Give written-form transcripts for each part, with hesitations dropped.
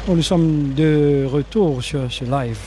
Bon, nous sommes de retour sur ce live.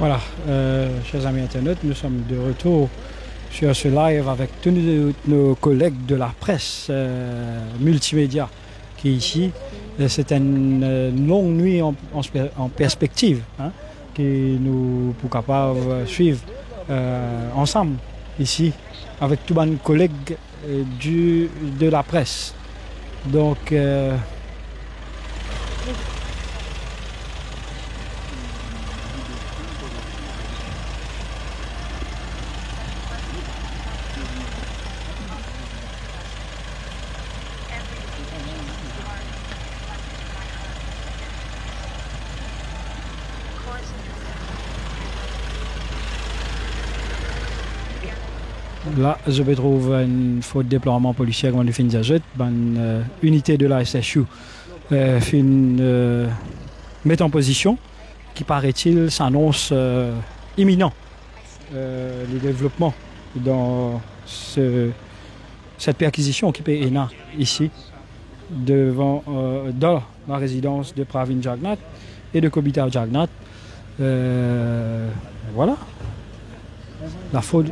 Voilà, chers amis internautes, nous sommes de retour sur ce live avec tous nos collègues de la presse multimédia qui est ici. C'est une longue nuit en perspective, hein, qui nous pour capable suivre ensemble ici avec tous nos collègues de la presse. Donc, là, je vais trouver une faute de déploiement policier comme on fin déjà une unité de la SSU met en position qui paraît-il s'annonce imminent le développement dans cette perquisition qui est ici devant dans la résidence de Pravin Jagnat et de Kobita Jagnat. Voilà la faute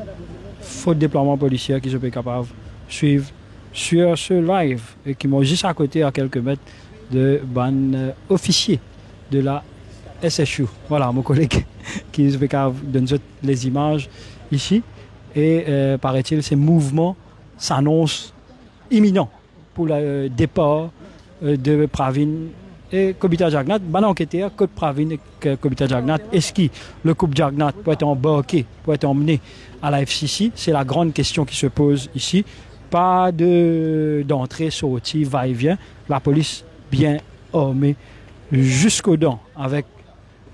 de déploiement policier qui je peux capable de suivre sur ce live et qui m'ont juste à côté à quelques mètres de ban officier de la SSU. Voilà mon collègue qui je peux capable donner les images ici et paraît-il ces mouvements s'annoncent imminents pour le départ de Pravin et Kobita Jagnat. Ban enquêteur Code Pravin et Kobita Jagnat, est-ce que le couple Jagnat peut être embarqué, peut être emmené à la FCC? C'est la grande question qui se pose ici. Pas d'entrée, sortie, va-et-vient. La police bien armée jusqu'aux dents avec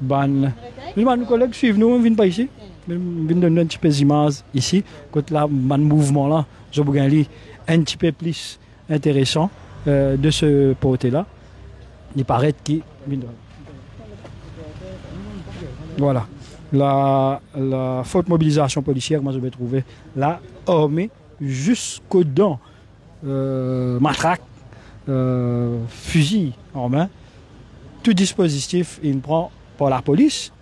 ban. Nos collègues suivent nous, on ne vient pas ici. On vient donner un petit peu d'images ici. Quand là, ban mouvement là, je vous dis un petit peu plus intéressant de ce côté-là. Il paraît qu'il. Voilà. La forte mobilisation policière, moi je vais trouver la armée jusqu'aux dents, matraque, fusil en main, tout dispositif il prend par la police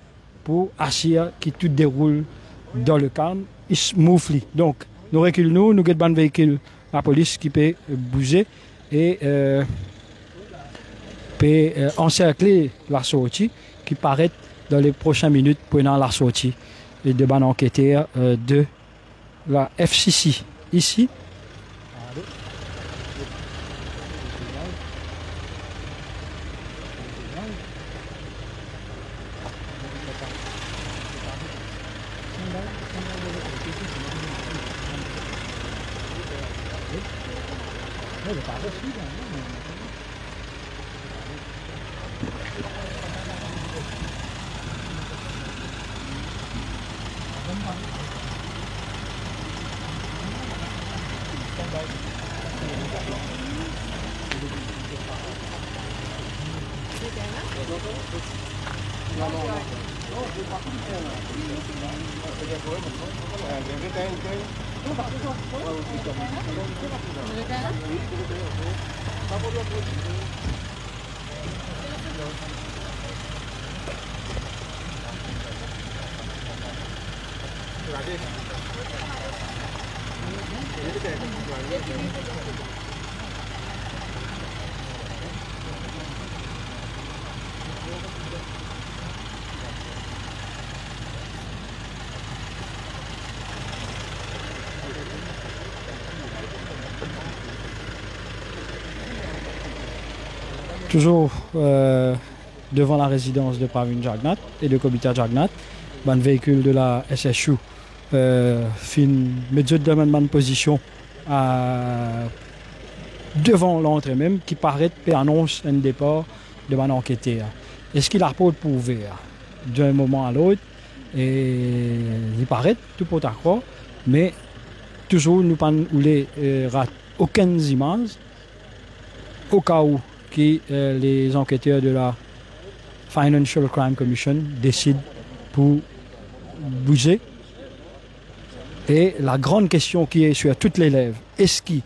pour assurer que tout déroule dans le calme, il se moufle. Donc nous reculons, nous avons un véhicule, la police qui peut bouger et peut encercler la sortie qui paraît dans les prochaines minutes prenant la sortie de ban enquêteur de la FCC. Ici, Toujours devant la résidence de Pravin Jagnnath et de Kobita Jagnnath, un véhicule de la SSU fin mettre de même position devant l'entrée même qui paraît et annonce un départ de mon enquêteur. Est-ce qu'il a pas prouvé d'un moment à l'autre et il paraît tout pour ta croix, mais toujours nous pas aucune image au cas où les enquêteurs de la Financial Crime Commission décident pour bouger. Et la grande question qui est sur toutes les lèvres, est-ce que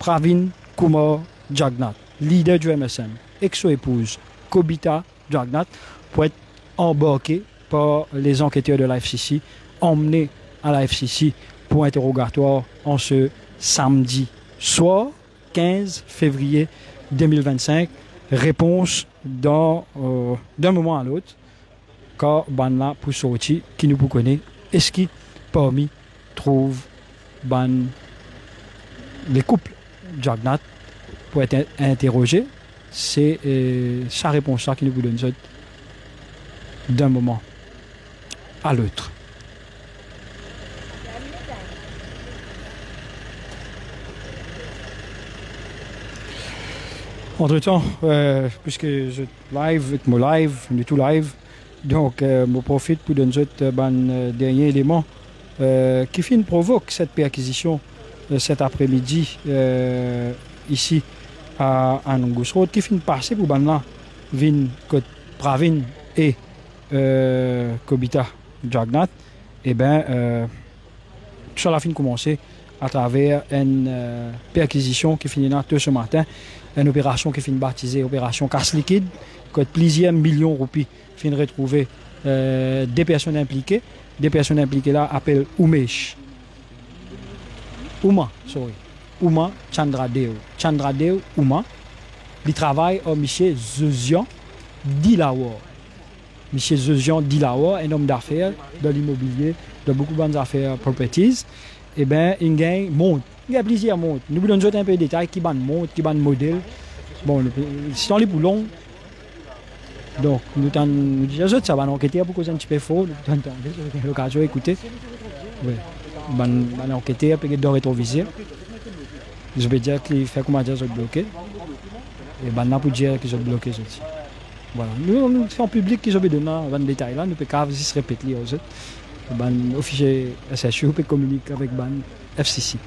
Pravin Kumar Jagnnath, leader du MSM, et son épouse Kobita Jagnnath, pour être embarqué par les enquêteurs de la FCC, emmené à la FCC pour interrogatoire en ce samedi soir, 15 février 2025, réponse d'un moment à l'autre, car ban pour sortir, qui nous connaît, est-ce qui parmi trouve les couples Jagnnath pour être interrogés, c'est sa réponse là qui nous donne ça d'un moment à l'autre. Entre-temps, puisque je live avec mon live, on est tout live, donc je profite pour donner un dernier élément qui provoque cette perquisition cet après-midi ici à Angus Road, qui passer pour Banla, Pravin et Kobita Jagnnath. Et bien, tout ça a commencé à travers une perquisition qui finit ce matin. Une opération qui finit baptisée opération casse liquide, que plusieurs millions de roupies finissent retrouver des personnes impliquées. Des personnes impliquées là appellent Uma Chandradeo Uma. Il travaille au monsieur Zezian Dilawar. Monsieur Zezian Dilawar, un homme d'affaires dans l'immobilier, de beaucoup de bonnes affaires properties. Et bien, il gagne monte. Il y a plusieurs montres. Nous voulons donner un peu de détails qui ban montre, qui ban modèle. Bon, si on les boulons, donc nous disons ça va enquêter pour cause un petit peu faux. Nous avons l'occasion d'écouter. Oui. Ban enquêter pour de rétroviseur. Je veux dire qu'il fait comment dire bloqué. Et ban pour dire qu'ils ont bloqué aussi. Voilà. Nous sommes en public qui ont donné un détail là. Nous pouvons se répéter aux autres. Ban officier SSU peut communiquer avec ban FCC.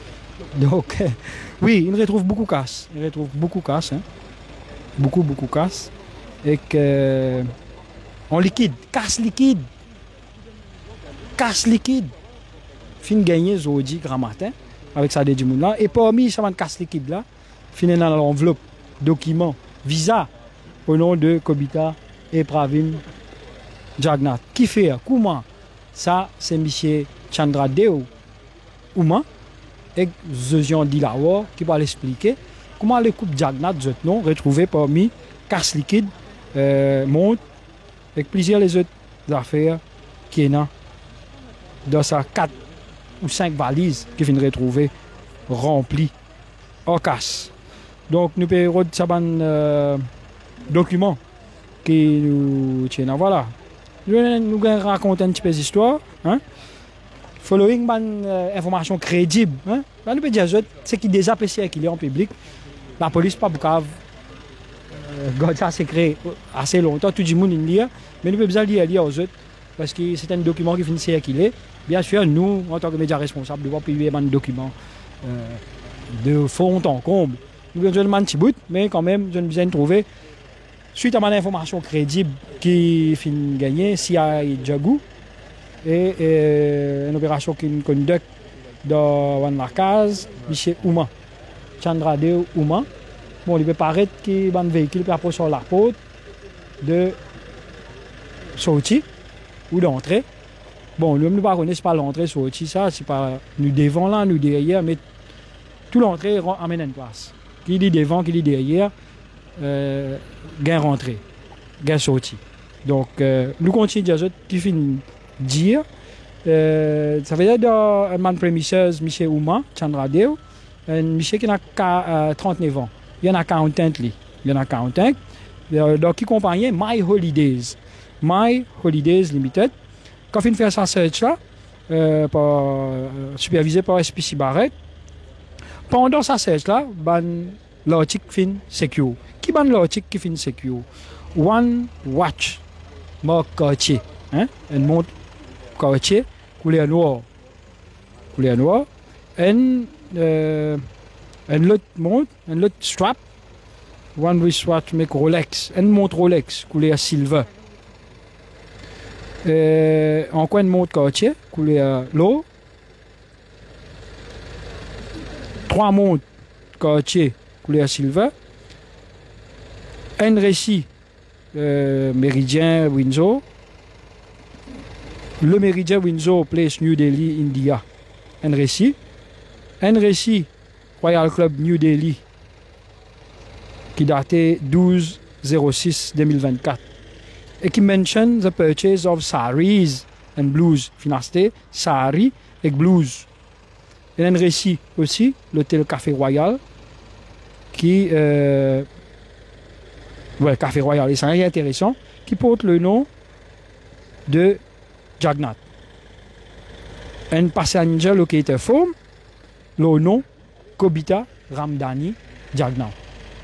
Donc, oui, il retrouve beaucoup de casse. Il retrouve beaucoup de casse. Hein. Beaucoup de casse. Et que. En liquide. Casse liquide. Casse liquide. Fin gagné aujourd'hui, grand matin, avec ça du monde là. Et parmi ça, casse liquide là, fin dans l'enveloppe, document, visa, au nom de Kobita et Pravin Jagnnath. Qui fait? Comment? Ça, c'est M. Chandradeo Uma et Zezian Dilawar qui va l'expliquer comment les couples Jagnnath non retrouvés parmi casse liquide, montre avec plusieurs les autres affaires qui est dans sa 4 ou 5 valises qui viennent retrouver remplies en casse. Donc nous pouvons un document qui nous tient. Voilà. Nous raconter un petit peu d'histoire. Hein? Following une information crédible, hein? Là, nous pouvons dire, c'est qui déjà apprécié qu'il est en public, la police pas grave, garde ça secret assez longtemps, tout le monde lit, mais nous pouvons bien lire aux autres, parce que c'est un document qui finit circuler. Bien sûr, nous, en tant que médias responsables, nous devons publier un document de fond en comble. Nous avons besoin de un petit bout, mais quand même, nous avons besoin de trouver, suite à une information crédible qui finit gagner, CIA et Djagou, et une opération qui nous conduit dans la case, M. Ouma, Chandradeo Ouma. Bon, il peut paraître qu'il y a un véhicule qui approche sur la porte de sortie ou d'entrée. Bon, nous ne connaissons pas l'entrée sortie, ça, c'est pas nous devant là, nous derrière, mais tout l'entrée amène une place. Qui dit devant, qui dit derrière, gain rentrée, gain sortie. Donc, nous continuons à dire qui finit dire. Ça veut dire un man premises, M. Ouma, Chandradeo, un monsieur qui a 39 ans. Il y en a 40 lui. Il y en a 40. Donc, qui accompagnait My Holidays. My Holidays Limited. Quand il fait sa search là, supervisé par SPC Barrett, pendant sa search là, l'article fin secure. Qui ban l'article qui fin secure? One watch, marque Cartier. Une montre Cartier, couleur noire. Couleur noire. Un lot montre, un lot strap, one wristwatch make Rolex, une montre Rolex, couleur silver. En coin de montre Cartier, couleur l'eau. 3 montres Cartier, couleur silver. Un récit Méridien Windsor. Le Méridien Windsor Place New Delhi, India. Un récit. Un récit Royal Club New Delhi qui datait 12/06/2024 et qui mentionne the purchase of saris and blues. Financé sari et blues. Il y a un récit aussi, l'hôtel Café Royal qui Café Royal, et c'est rien intéressant, qui porte le nom de Jagannath. Un passenger locator form, le nom Kobita Ramdhani Jagannath.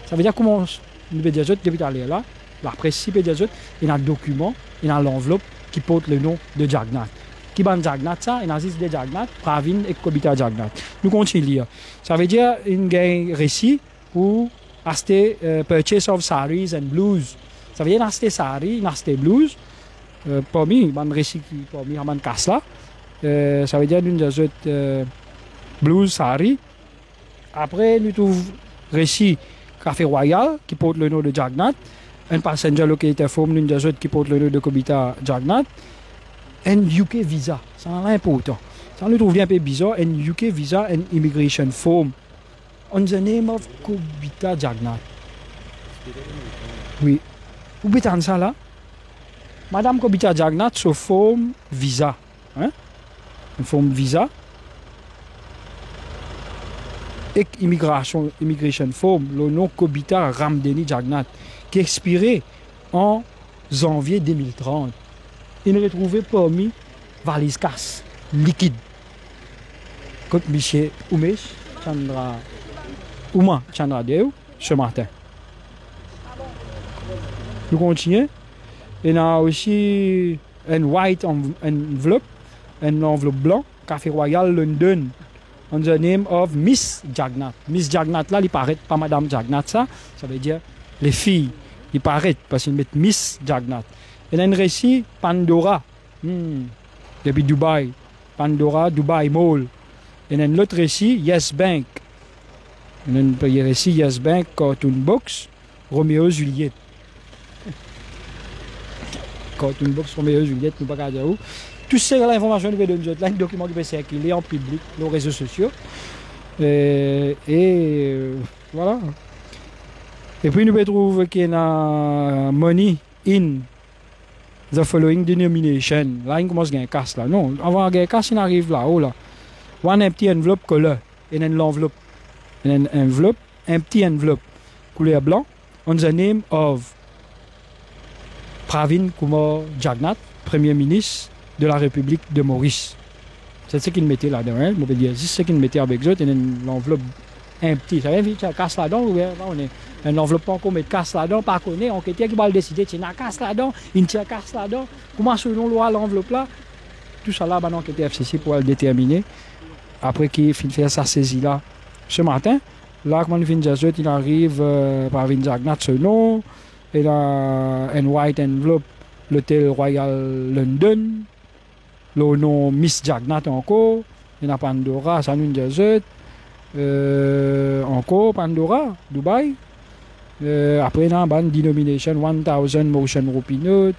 Ça veut dire comment nous peut dire depuis tout à l'heure là, la presse peut dire il y a un document, il y a l'enveloppe qui porte le nom de Jagannath. Qui ban Jagannath ça, il y a des Jagannath, Pravin et Kobita Jagannath. Nous continuons à lire. Ça veut dire une récit pour acheter purchase of saris and blues. Ça veut dire acheter saris, acheter blues. Parmi un récit qui parmi un casse là. Ça veut dire une blues sari. Après, nous trouvons récit Café Royal qui porte le nom de Jagannath, un passenger locator form l'une des autres qui porte le nom de Kobita Jagannath, un UK visa, c'est important. Ça nous trouve bien un peu bizarre, un UK visa and immigration form on the name of Kobita Jagannath. Oui. Vous pouvez entendre ça là? Madame Kobita Jagannath se forme visa. Une forme visa. Et immigration form, le nom Kobita Ramdhani Jagannath, qui expiré en janvier 2030. Il est retrouvé parmi valise casse, liquide. Comme M. Ouma Chandradeo ce matin. Nous continuons. Il y a aussi un white envelope, un enveloppe blanc, Café Royal London, on the name of Miss Jagannath. Miss Jagannath là, il paraît pas Madame Jagannath ça veut dire les filles. Il paraît parce qu'ils mettent Miss Jagannath. Il y a un récit Pandora, depuis Dubaï, Pandora, Dubai Mall. Il y a un autre récit Yes Bank. Il y a un récit Yes Bank, Cartoon Box, Roméo Juliette. Cartoon Box, Roméo Juliette, nous ne pouvons pas dire où. Tout ça, l'information nous donne là, un document qui peut circuler en public, nos réseaux sociaux. Voilà. Et puis nous pouvons trouver qu'il y a money in the following denomination. Là, il commence à gagner casse là. Non, avant de gagner casse, il arrive là-haut là. One empty envelope color. Il y a une enveloppe. Il y a une enveloppe, empty enveloppe, couleur blanc, on the name of Pravin Kumar Jagannath, Premier ministre de la République de Maurice. C'est ce qu'il mettait là-dedans. Hein? Je peux dire, c'est ce qu'il mettait avec eux, et l'enveloppe empty. Ça veut dire qu'il y a casse là-dedans, ou bien on est une enveloppe pas qu'on met casse là-dedans, pas qu'on est, on qui va le décider, il y a casse là-dedans, il y a casse là-dedans. Comment selon loi l'enveloppe là, tout ça là, on était FCC pour le déterminer. Après qu'il fait sa saisie là, ce matin, là, quand il arrive par Vinzagnat ce nom, et là, une white envelope, l'hôtel Royal London, le nom Miss Jagnat encore, il y a Pandora, San Desert, encore Pandora, Dubaï. Après, il y a une denomination 1000 motion rupee note,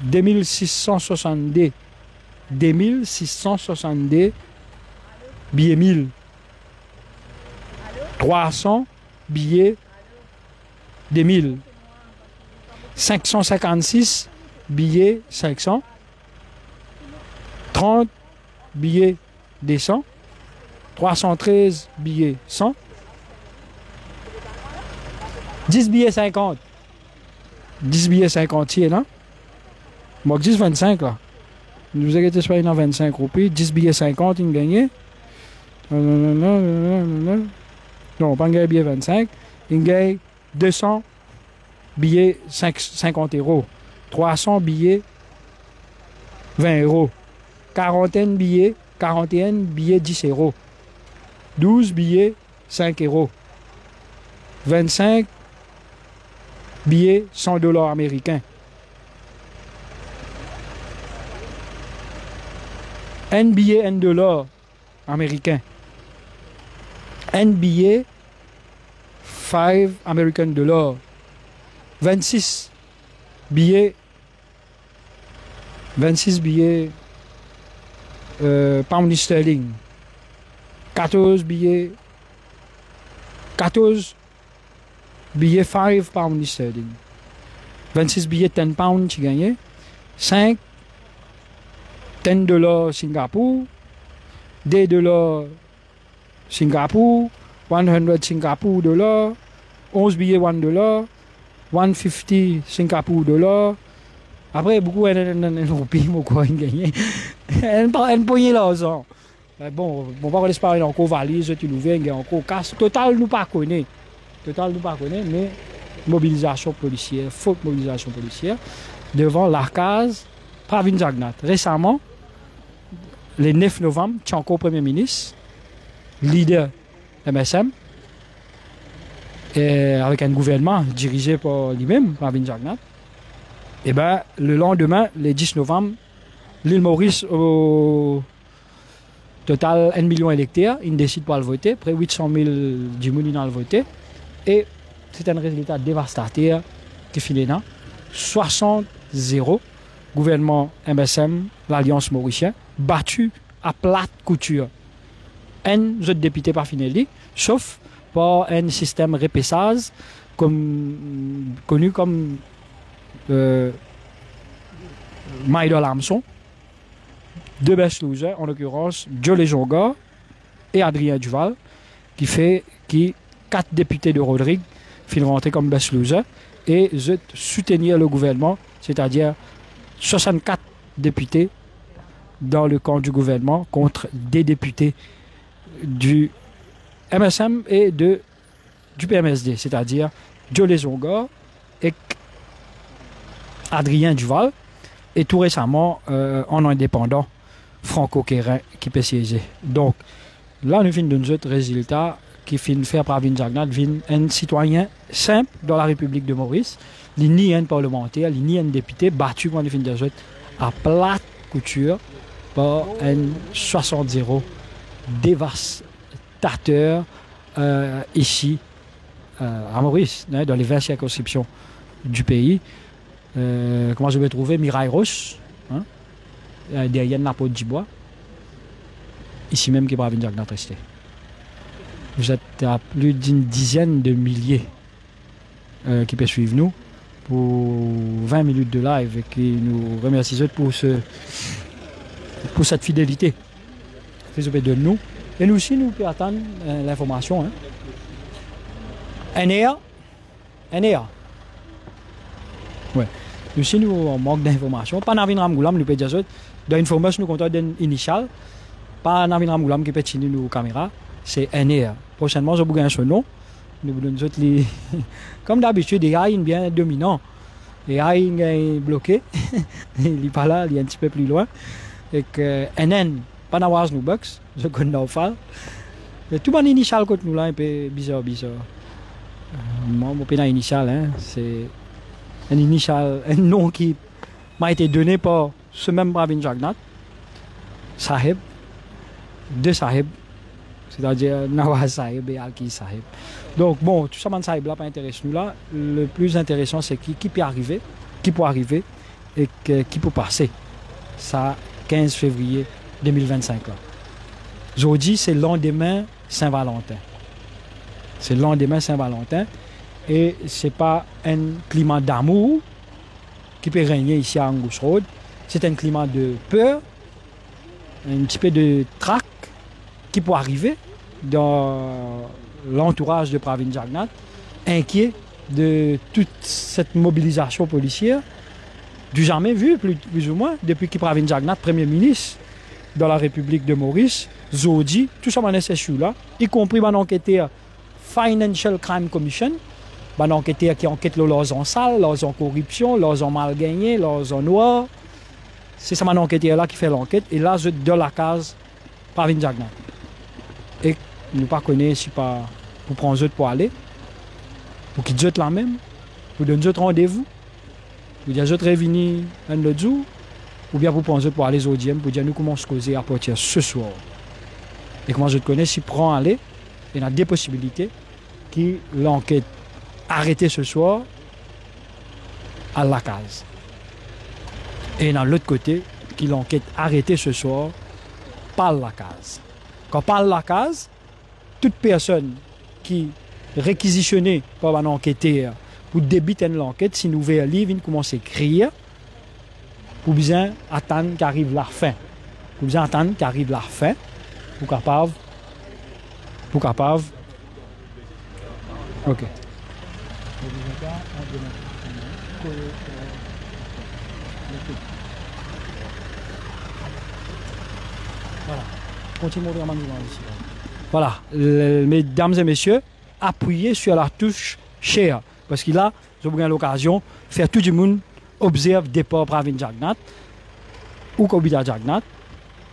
2662 billets 1000, 300 billets des 1000, 556 billets 500, 30 billets des 100, 313 billets 100, 10 billets 50. 10 billets 50 ici, là. Moi, 10 25 là. Nous avons été dans 25 roupies. 10 billets 50, il gagnait. Non, pas un billet 25. Il gagne 200 billets 50 euros. 300 billets 20 euros. 41 billets 10 euros. 12 billets 5 euros. 25 billets $100 américains. Un billet $1 américain. Un billet 5 American dollars. 26 billets pound sterling. 14 billets 5 pound sterling. 26 billets 10 pounds tu gagnes. 5 $10 Singapour, $10 Singapour, 100 Singapour dollars, 11 billets $1, 150 Singapour dollars. Après, beaucoup de roupies, beaucoup de gagné. Elle poignée l'argent. Bon, on va laisser parler encore valise, tu l'ouvres, encore casse. Total, nous pas connaît. Mais mobilisation policière, faute mobilisation policière, devant l'Arcase, Pravin Jagnat. Récemment, le 9 novembre, tu as encore Premier ministre, leader MSM, et avec un gouvernement dirigé par lui-même, Pravin Jagnat. Et bien, le lendemain, le 10 novembre, l'île Maurice, au total 1 million d'électeurs, il décide pas de voter, près de 800 000 du monde dans le voter. Et c'est un résultat dévastateur qui finit là. 60-0, gouvernement MSM, l'Alliance mauricienne, battu à plate couture. Un autre député pas fini, sauf par un système repassage connu comme Maïdol Lamson, deux best losers, en l'occurrence Joe Lejonga et Adrien Duval, qui 4 députés de Rodrigue finissent rentrer comme best loser et soutenir le gouvernement, c'est-à-dire 64 députés dans le camp du gouvernement contre des députés du MSM et du PMSD, c'est-à-dire Joe Lejonga et Adrien Duval, et tout récemment en indépendant Franco-Kérin qui peut siéger. Donc là, nous finissons d'un autre résultat qui finit faire Pravin Jagnat, un citoyen simple dans la République de Maurice, il n'y a un parlementaire, il n'y a un député battu quand il finit d'un autre à plate couture par un 60-0 dévastateur ici à Maurice, dans les 20 circonscriptions du pays. Comment je vais trouver Mirail Roche, hein, derrière la Côte d'Ivoire, ici même qui est Pravin Jagnat resté. Vous êtes à plus d'une dizaine de milliers qui peuvent suivre nous pour 20 minutes de live et qui nous remercient pour cette fidélité. Désolé de nous. Et nous aussi, nous pouvons attendre l'information. Hein. NEA. Ouais. Nous aussi, nous manque d'informations. Pas Navin Ramgoulam, nous pouvons dire Dans l'information, nous comptons d'une initiale. Pas Navin Ramoulam qui peut tenir nos caméras. C'est NR. Prochainement, je vous gagne ce nom. Nous vous donnons les... Comme d'habitude, il y a une bien dominant. Il y a une bloqué. Il n'est pas là, il est un petit peu plus loin. Et que NN, pas d'avoir nous box. Je connais nos fals. Tout mon initial contre nous là, un peu bizarre. Mon pénal initial, hein, c'est un initial, un nom qui m'a été donné par ce même Pravin Jagnnath, Sahib, de Sahib, c'est-à-dire Nawaz Sahib et Alki Sahib. Donc bon, tout ça, man Sahib là, pas intéresse nous là. Le plus intéressant, c'est qui peut arriver et qui peut passer. Ça, 15 février 2025 là. Aujourd'hui, c'est le lendemain Saint-Valentin. C'est le lendemain Saint-Valentin et c'est pas un climat d'amour qui peut régner ici à Angus Road. C'est un climat de peur, un petit peu de trac qui peut arriver dans l'entourage de Pravin Jagnnath, inquiet de toute cette mobilisation policière, du jamais vu, plus ou moins, depuis que Pravin Jagnnath, Premier ministre dans la République de Maurice, Zodi, tout ça, c'est chou-là, y compris un enquêteur Financial Crime Commission, un enquêteur qui enquête leurs en sale, leurs en corruption, leurs en mal gagné, leurs en noir. C'est ça, un enquêteur là qui fait l'enquête, et là, je dans la case Pravin Jagnnath. Et nous ne connaissons si pas pour prendre eux pour aller, pour qu'ils jettent la même, pour donner eux rendez-vous, pour dire eux revenir un autre jour, ou bien pour prendre eux pour aller au diem, pour dire nous commençons à causer à partir ce soir. Et comment je te connais, si prend aller, il y a des possibilités qui l'enquête arrêtée ce soir à la case. Et dans l'autre côté, qui l'enquête arrêtée ce soir par la case. Quand par la case, toute personne qui est réquisitionnée par un enquêteur pour débuter l'enquête, si nous ouvrir un livre, il commence à écrire pour bien attendre qu'arrive la fin. Pour bien attendre qu'arrive la fin. Pour capable. Ok. Voilà. Continuons vraiment ici. Voilà. Mesdames et messieurs, appuyez sur la touche share. Parce que là, je vous donne l'occasion de faire tout le monde observe départ Pravin Jagnnath ou Kobita Jagnnath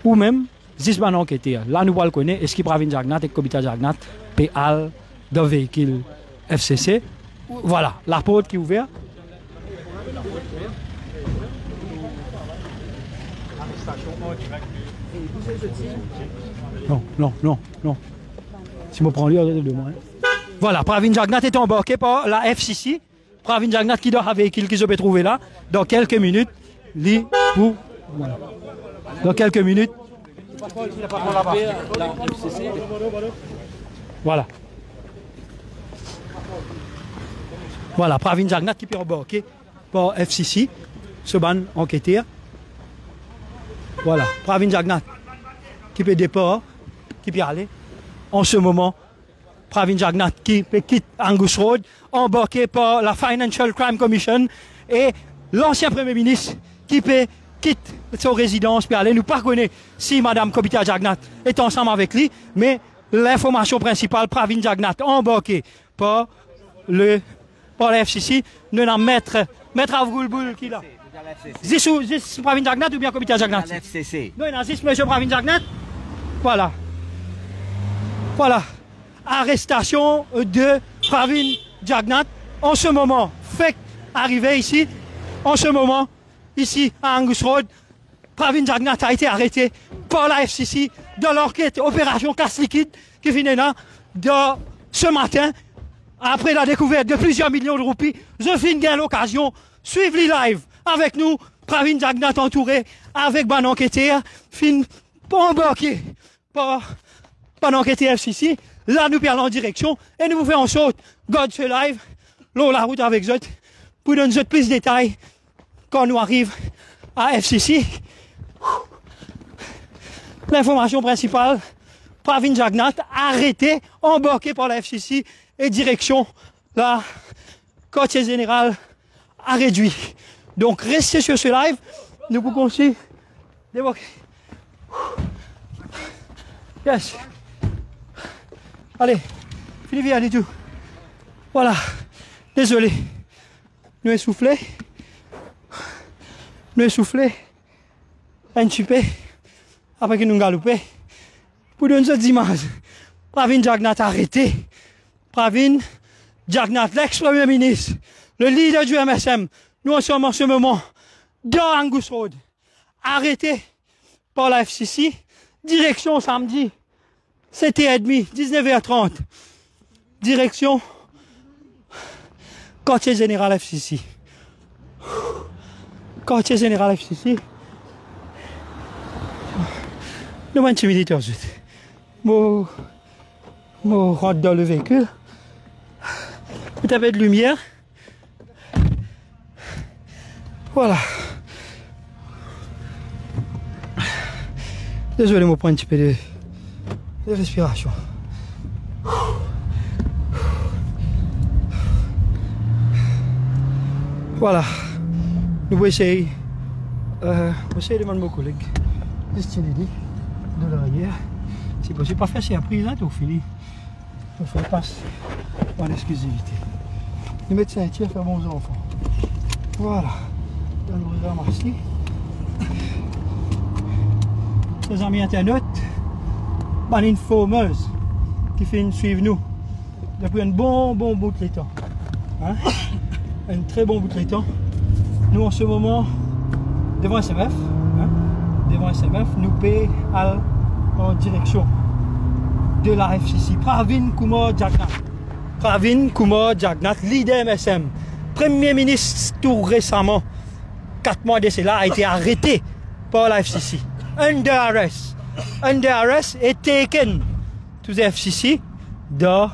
ou même Zisman enquêteur. Là, nous le connaître. Est-ce que Pravin Jagnnath et Kobita Jagnnath PAL dans le véhicule FCC? Voilà, la porte qui est ouverte. Non. Si je prends lui, de moi. Voilà, Pravin Jagnnath est embarqué par la FCC. Pravin Jagnnath qui doit avoir un véhicule qui se peut trouver là. Dans quelques minutes, voilà. Dans quelques minutes. Voilà. Voilà, Pravin Jagnnath qui peut embarquer par FCC, ce ban enquêteur. Voilà, Pravin Jagnnath qui peut départ, qui peut aller. En ce moment, Pravin Jagnnath qui peut quitter Angus Road, embarqué par la Financial Crime Commission et l'ancien Premier ministre qui peut quitter sa résidence pour aller. Nous ne connaissons pas si Mme Kobita Jagnnath est ensemble avec lui, mais l'information principale, Pravin Jagnnath embarqué par la FCC, nous avons maître Avgoulboul qui est là. Zis Pravin Jagnnath ou bien Kobita Jagnnath? FCC. Non, il y a Zis M. Pravin Jagnnath. Voilà. Arrestation de Pravin Jagnnath. En ce moment, fait arrivé ici. En ce moment, ici à Angus Road, Pravin Jagnnath a été arrêté par la FCC dans l'enquête opération casse liquide qui finit là ce matin. Après la découverte de plusieurs millions de roupies, je finis l'occasion suivre les live avec nous. Pravin Jagnnath entouré avec un enquêteur, fin embarqué par l'enquêteur FCC. Là, nous perdons en direction et nous vous faisons en sorte, God ce live, l'eau la route avec eux, pour donner plus de détails quand nous arrivons à FCC. L'information principale, Pravin Jagnnath arrêté, embarqué par la FCC et direction la quartier général a réduit. Donc restez sur ce live, nous vous conseillons Débloqué. Yes. Allez, Philippe, allez tout. Voilà. Désolé. Nous essoufflés. Nous essoufflés. Intupés. Après que nous galopé. Pour donner cette image. Pravin Jagnat arrêté. Pravin Jagnat, l'ex-premier ministre, le leader du MSM, nous sommes en ce moment dans Angus Road, arrêté par la FCC, direction samedi, 7h30, 19h30, direction quartier général FCC. Quartier général FCC. Nous avons intimidé ensuite. Je rentre dans le véhicule. Tout à fait de lumière. Voilà. Désolé, je prends un petit peu de respiration. Voilà. Nous allons essayer. De demander à mon collègue de styler de l'arrière. Si possible, pas faire si après, là, tout fini. Il faut faire passer en exclusivité. Les médecins tirent faire bons enfants. Voilà. On nous ramasser. Les amis internautes, une informeuse qui fait suivre nous depuis un bon bout de temps. Hein? Un très bon bout de temps. Nous en ce moment, devant SMF, hein? Devant SMF, nous payons en direction de la FCC. Pravin Kumar Jagnat. Pravin Kumar Jagnat, leader MSM, Premier ministre tout récemment, 4 mois de cela, a été arrêté par la FCC. Under arrest. Under arrest et taken to the FCC dans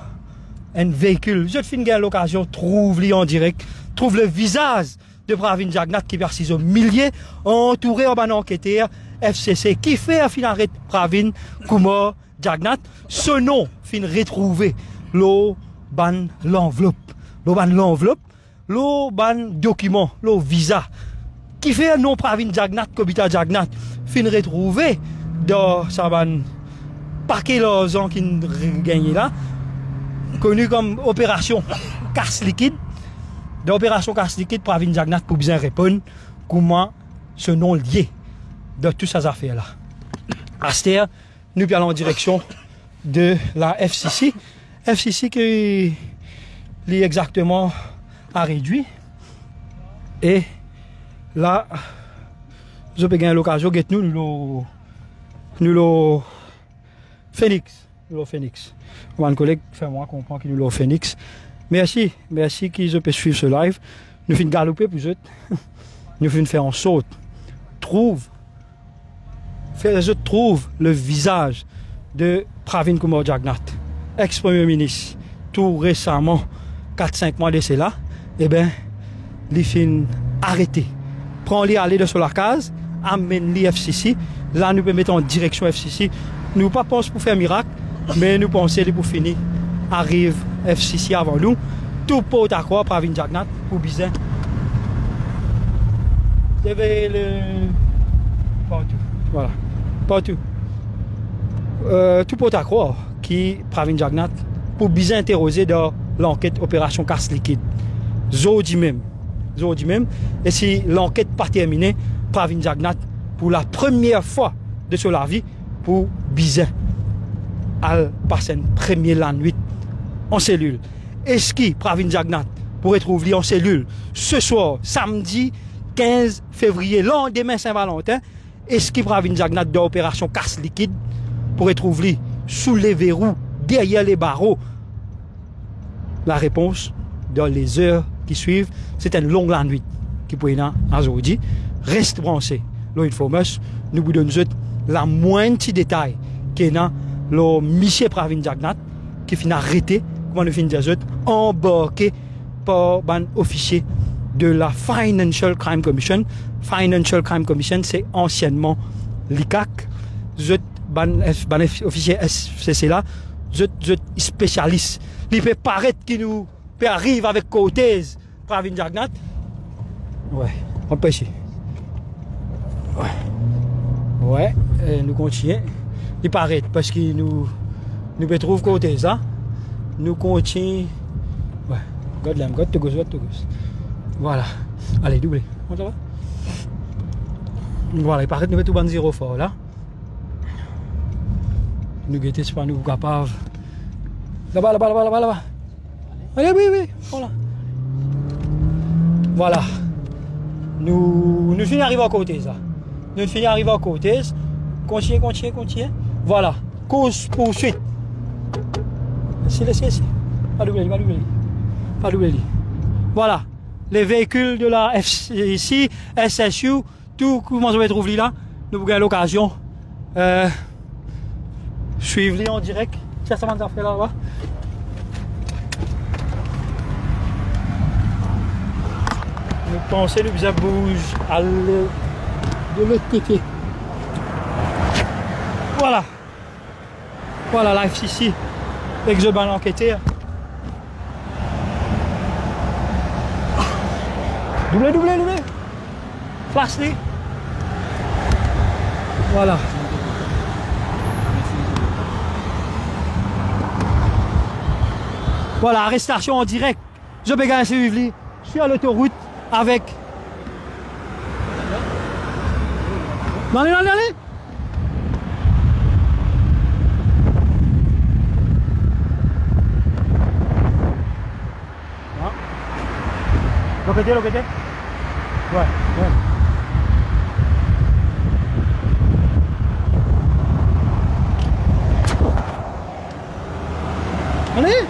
un véhicule. Je finis l'occasion, trouve-le en direct, trouve le visage de Pravin Jagnat qui persiste au millier, entouré en enquêteur FCC, qui fait un fin arrêt Pravin Kumar Jagnat. Ce nom fin retrouvé l'enveloppe, le document, le visa, qui fait un nom Pravin Jagnat, Kobita Jagnat, fin retrouvé dans sa paquet d'argent qui gagné là, connu comme opération casse liquide. Dans l'opération casse liquide, Pravin Jagnat pour bien répondre comment ce nom lié de toutes ces affaires là. À cette heure, nous allons en direction de la FCC. FCC qui est exactement a réduit. Et là, je peux gagner l'occasion de nous le Phoenix. Mon collègue fait moi comprendre qu'il nous le Phoenix. Merci qui je peux suivre ce live. Nous finissons galoper pour eux. Nous finissons faire en saute. Trouve le visage de Pravin Kumar Jagnat, ex-premier ministre, tout récemment, 4-5 mois de cela. Eh bien, il fin arrêté. Prends-les aller de sur la case, amène-les FCC. Là, nous pouvons mettre en direction FCC. Nous ne pensons pas pour faire miracle, mais nous pensons pour finir. Arrive FCC avant nous. Tout pot à quoi, Pravin Jagnat, pour bizarre. Devez le. Partout. Voilà. Partout. Tout pot à croire qui Pravin Jagnat pour bien interroger dans l'enquête opération casse liquide. Zodi même. Et si l'enquête pas terminée, Pravin Jagnat pour la première fois de sa vie pour bien passer une première la nuit en cellule. Est-ce que Pravin Jagnat pourrait trouver en cellule ce soir, samedi 15 février, lendemain Saint-Valentin? Est-ce que Pravin Jagnat dans l'opération casse liquide pourrait trouver sous les verrous, derrière les barreaux? La réponse dans les heures qui suivent, c'est une longue la nuit qui peut être aujourd'hui. Reste branché. L'information nous vous donne la moindre détail qui est dans le monsieur Pravin Jagnat qui finit arrêté, comment nous finit dire embarqué par un officier de la Financial Crime Commission. Financial Crime Commission, c'est anciennement l'ICAC. Officier SCC là, je spécialiste. Il peut paraître qu'il nous peut arriver avec côté Pravin Jagnat. Ouais, on peut ici. Ouais. Ouais, nous continuons. Il paraît parce qu'il nous trouve côté ça. Nous continuons. Ouais, God l'aime, God te gosse. Voilà. Allez, doublez. On va. Voilà, il paraît que nous mettons tout zéro fort là. Nous guettons, c'est pas nous capables. Là-bas. Allez, oui, voilà. Voilà. Nous finissons d'arriver à côté ça. Nous finissons d'arriver à côté. Continuez. Voilà. Course poursuite. Laissez. Pas doubler. Voilà. Les véhicules de la FCC, SSU, tout comment on va trouver là. Nous avons l'occasion. Suivez-les en direct. Tiens, ça m'a fait là-bas. Nous pensons que ça bouge de l'autre côté. Voilà la FCC. L'exoban enquêteur. Doublez. Flash-les. Voilà. Voilà, arrestation en direct. Je vais gagner suivre. Je suis à l'autoroute avec. Allez. L'ocqueté. Ouais. Allez.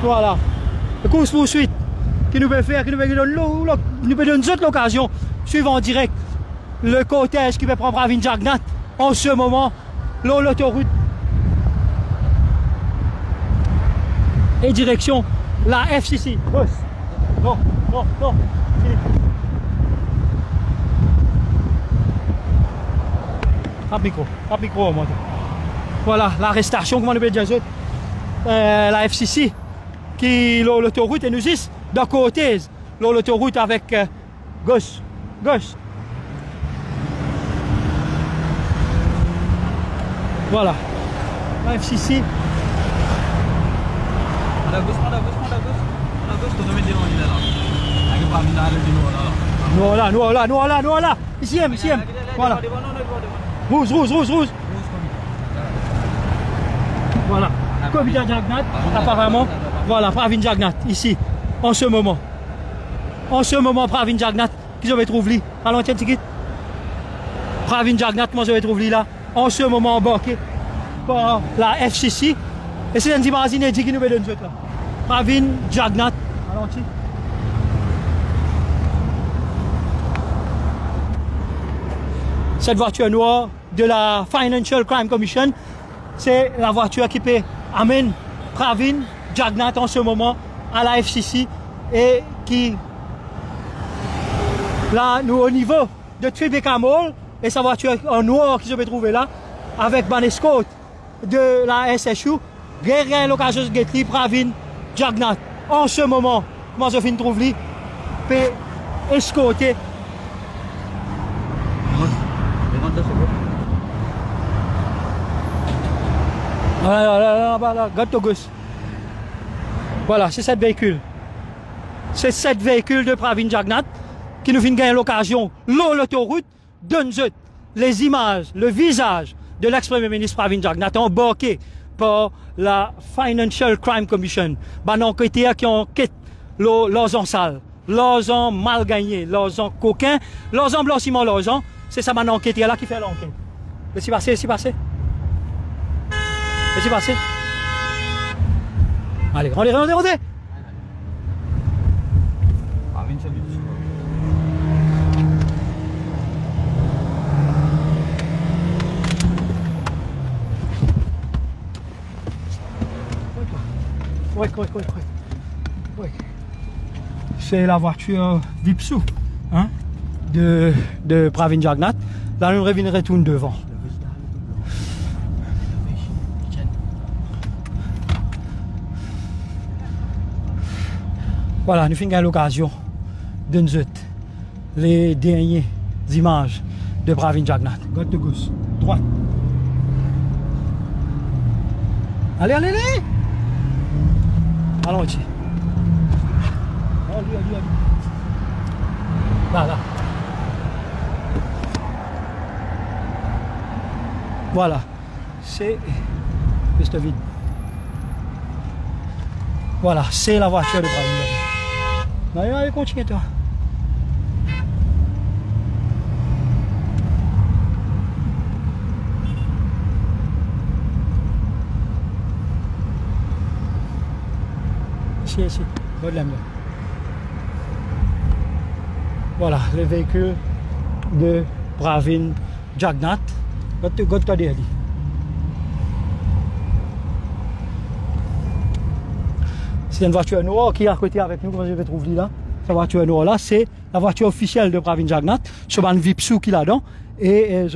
Voilà. Le course poursuite qui nous peut faire, qui nous peut donner l'occasion, suivant en direct le cortège qui peut prendre Pravin Jagnnath en ce moment, l'autoroute et direction la FCC. Boss. Non. Rap micro au moins. Voilà, l'arrestation, comment on peut dire ça, la FCC qui l'autoroute et nous dit d'un côté l'autoroute avec gauche. Voilà, la FCC. Ada bus, tu te mets devant il est là. Lagi pas minta ada di luar là. Voilà. Ici. Voilà. Rouge. Voilà. Pravin Jagnnath, apparemment. Voilà, Pravin Jagnnath, ici, en ce moment. Pravin Jagnnath, qui je vais trouver à l'antenne ticket. Pravin Jagnnath, moi je vais trouver là, en ce moment embarqué par la FCC. Et c'est un imagine qui nous met une là. Pravin Jagnnath, à l'antenne. Cette voiture noire de la Financial Crime Commission, c'est la voiture qui peut amener Pravin Jagnnath en ce moment à la FCC et qui, là, nous au niveau de Tribeca Mall et sa voiture en noir qui se peut trouver là, avec ban escorte de la SSU, derrière l'occasion de guetter Pravin Jagnnath. En ce moment, comment je finis de trouver, peut escorter. Voilà, c'est cette véhicule. C'est cette véhicule de Pravin Jagnnath qui nous vient gagner l'occasion, l'autoroute, donne les images, le visage de l'ex-premier ministre Pravin Jagnnath embarqué par la Financial Crime Commission. Ben, enquêteurs qui enquêtent l'argent sale, l'argent mal gagné, l'argent coquin, l'argent blanchiment, l'argent. C'est ça, maintenant, enquêteur là qui fait l'enquête. Laissez passer. Allez, rendez. Ouais. C'est la voiture Vipsu, hein, de Pravin Jagnnath. Là, nous retourne devant. Voilà, nous finissons l'occasion de nous les dernières images de Pravin Jagnnath. Gauche de gauche, droite. Allez, allez, allez! Allons ici. Allez. Là. Voilà. C'est... Piste vide. Voilà, c'est la voiture de Pravin Jagnnath. Allez, continue toi. Ici, voilà, le véhicule de Pravin Jagnnath. C'est une voiture noire qui est à côté avec nous, comme je vais trouver là. Cette voiture noire là, c'est la voiture officielle de Pravin Jagnnath. C'est un Vipsou qui est là-dedans. Et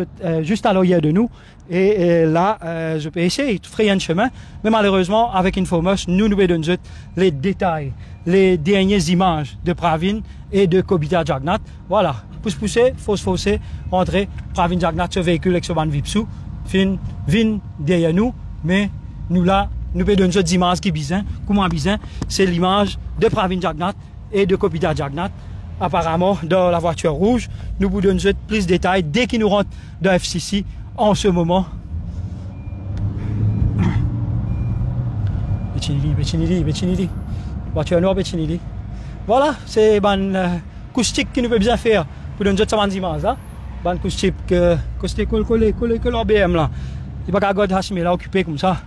juste à l'arrière de nous. Et là, je peux essayer de frayer un chemin. Mais malheureusement, avec Infomos, nous donnons les détails, les dernières images de Pravin et de Kobita Jagnnath. Voilà, pousser, forcer, rentrer. Pravin Jagnnath, ce véhicule avec ce ban Vipsou, vient derrière nous. Mais nous là, nous pouvons donner des images qui bizarres. Comment bizarre? C'est l'image de Pravin Jagnnath et de Kobita Jagnnath. Apparemment, dans la voiture rouge, nous vous donnons plus de détails dès qu'ils nous rentrent dans FCC en ce moment. Bechinili. Voiture noire, Bechinili. Voilà, c'est un acoustique qui nous peut bien faire pour donner cette image. Un acoustique que l'OBM là. Il n'y a pas qu'à garder Hashmi là occupé comme ça.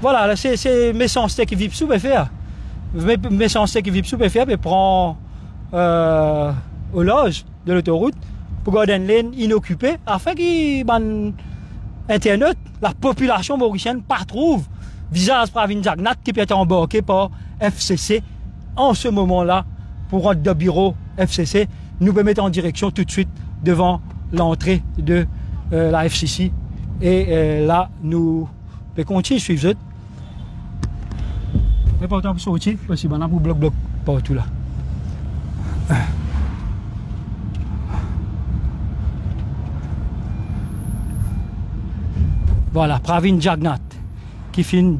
Voilà, c'est mes sens qui vivent sous faire. Mes sens qui vivent sous faire, mais prend au loge de l'autoroute pour garder une ligne inoccupée afin que Internet, la population mauricienne, pas trouve visage Pravin Jagnnath qui peut être embarqué par FCC en ce moment-là pour rentrer de bureau FCC. Nous pouvons mettre en direction tout de suite devant l'entrée de la FCC et là nous pouvons continuer à suivre. Mais pas autant pour sortir, possible, pour bloc partout là. Voilà, Pravin Jagnnath qui finit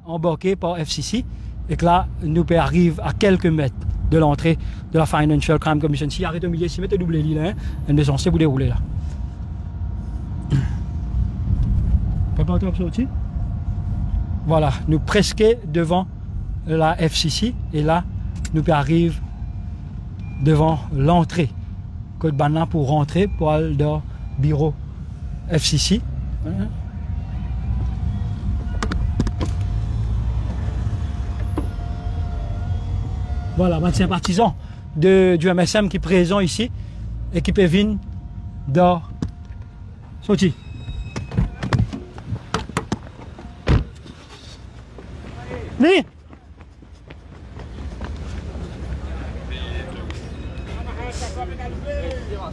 embarqué par FCC et que là, nous arrivons à quelques mètres de l'entrée de la Financial Crime Commission. Si arrête au milieu, si mettez double ligne, hein, elle est censée vous dérouler là. Prépare-toi pour sortir. Voilà, nous presque devant la FCC et là, nous arrivons devant l'entrée. Code Banna pour rentrer pour aller dans le bureau FCC. Voilà, c'est un partisan du MSM qui est présent ici et qui peut venir dans sorti. Venez.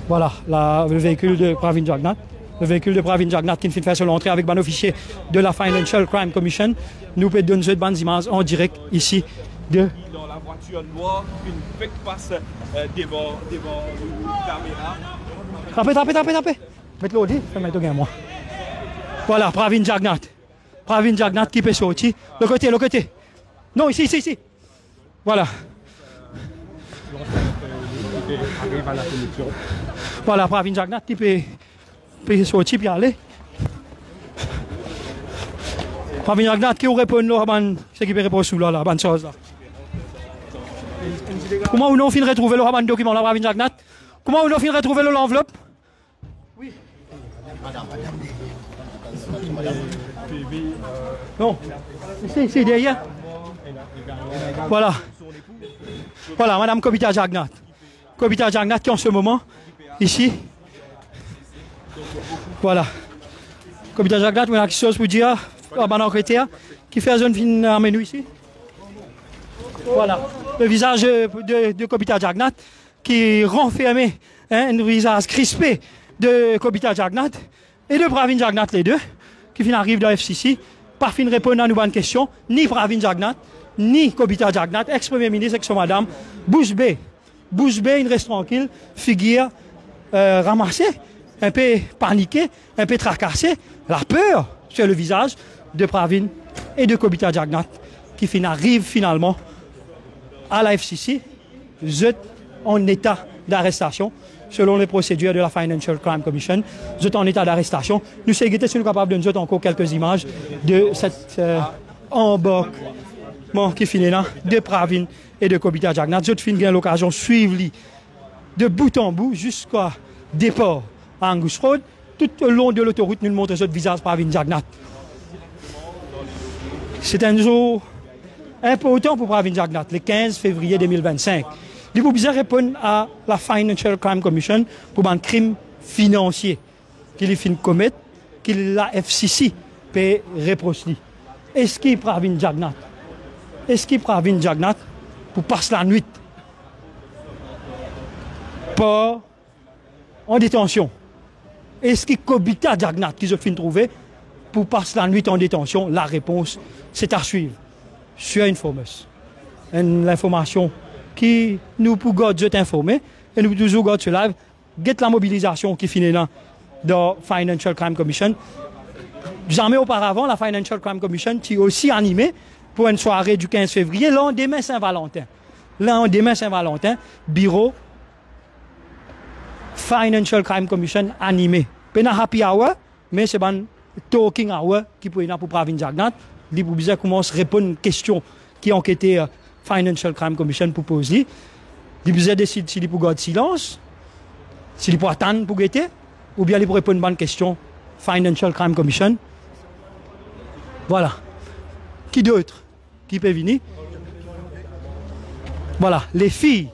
Voilà, le véhicule de Pravin Jagnnath. Le véhicule de Pravin Jagnnath qui fait sur l'entrée avec un officier de la Financial Crime Commission. Nous pouvons donner cette bande images en direct ici de... Dans la voiture noire, une fait passe devant la caméra. Tapez. Mettez l'audio, fais-moi tout moi. Voilà, Pravin Jagnnath. Pravin Jagnnath qui peut sortir. Le côté. Non, ici. Voilà. Voilà, Pravin Jagnnath qui peut sortir puis aller. Pravin Jagnnath qui répond là, c'est qui peut répondre sous là, bonne chose là. Comment on a fini de retrouver le document là, Pravin Jagnnath? Comment on a fini de retrouver l'enveloppe? Oui. Non. Ici, derrière. Voilà. Voilà, Madame Kobita Jagnnath. Kobita Jagnnath qui en ce moment, ici. Voilà. Kobita Jagnnath, on a quelque chose pour dire à Banan Crétia, qui fait zone fin armée nous ici. Voilà. Le visage de Kobita Jagnnath qui renfermé, hein, un visage crispé de Kobita Jagnnath et de Pravin Jagnnath, les deux, qui arrivent dans FCC, pas fin répondre à nos bonnes questions, ni Pravin Jagnnath, ni Kobita Jagnnath, ex-premier ministre, ex-madame, bouche bée, bouche bée, reste tranquille, figure ramassée, un peu paniquée, un peu tracassée, la peur sur le visage de Pravin et de Kobita Jagannath qui arrive finalement à la FCC, en état d'arrestation selon les procédures de la Financial Crime Commission. Vous êtes en état d'arrestation. Nous sommes capables de nous encore quelques images de cet embarquement qui finit là, de Pravin et de Kobita Jagannath. Vous avez l'occasion de suivre de bout en bout jusqu'au départ à Angus Road. Tout au long de l'autoroute, nous montrons votre visage Pravin Jagannath. C'est un jour important pour Pravin Jagannath, le 15 février 2025. Il faut bien répondre à la Financial Crime Commission pour un crime financier qu'il fait commettre, que la FCC peut reprocher. Est-ce qu'il Pravin Jagannath? Est-ce qu'il Pravin Jagannath pour passer la nuit pas en détention? Est-ce qu'il Kobita Jagannath qui se fait trouver pour passer la nuit en détention? La réponse, c'est à suivre sur Infomous. L'information qui nous pour garder informés et nous toujours garder sur live, get la mobilisation qui finit là dans Financial Crime Commission. Jamais auparavant, la Financial Crime Commission qui est aussi animée pour une soirée du 15 février, lendemain Saint-Valentin. Lendemain Saint-Valentin, bureau Financial Crime Commission animé. Pas un happy hour, mais c'est un talking hour qui peut être pour Pravin Jagannath. Il faut bien commencer à répondre aux questions qui ont été Financial Crime Commission pour poser. Il faut décider s'il faut garder silence, s'il faut attendre pour guetter, ou bien il faut répondre à une question Financial Crime Commission. Voilà. Qui d'autre qui peut venir? Voilà, les filles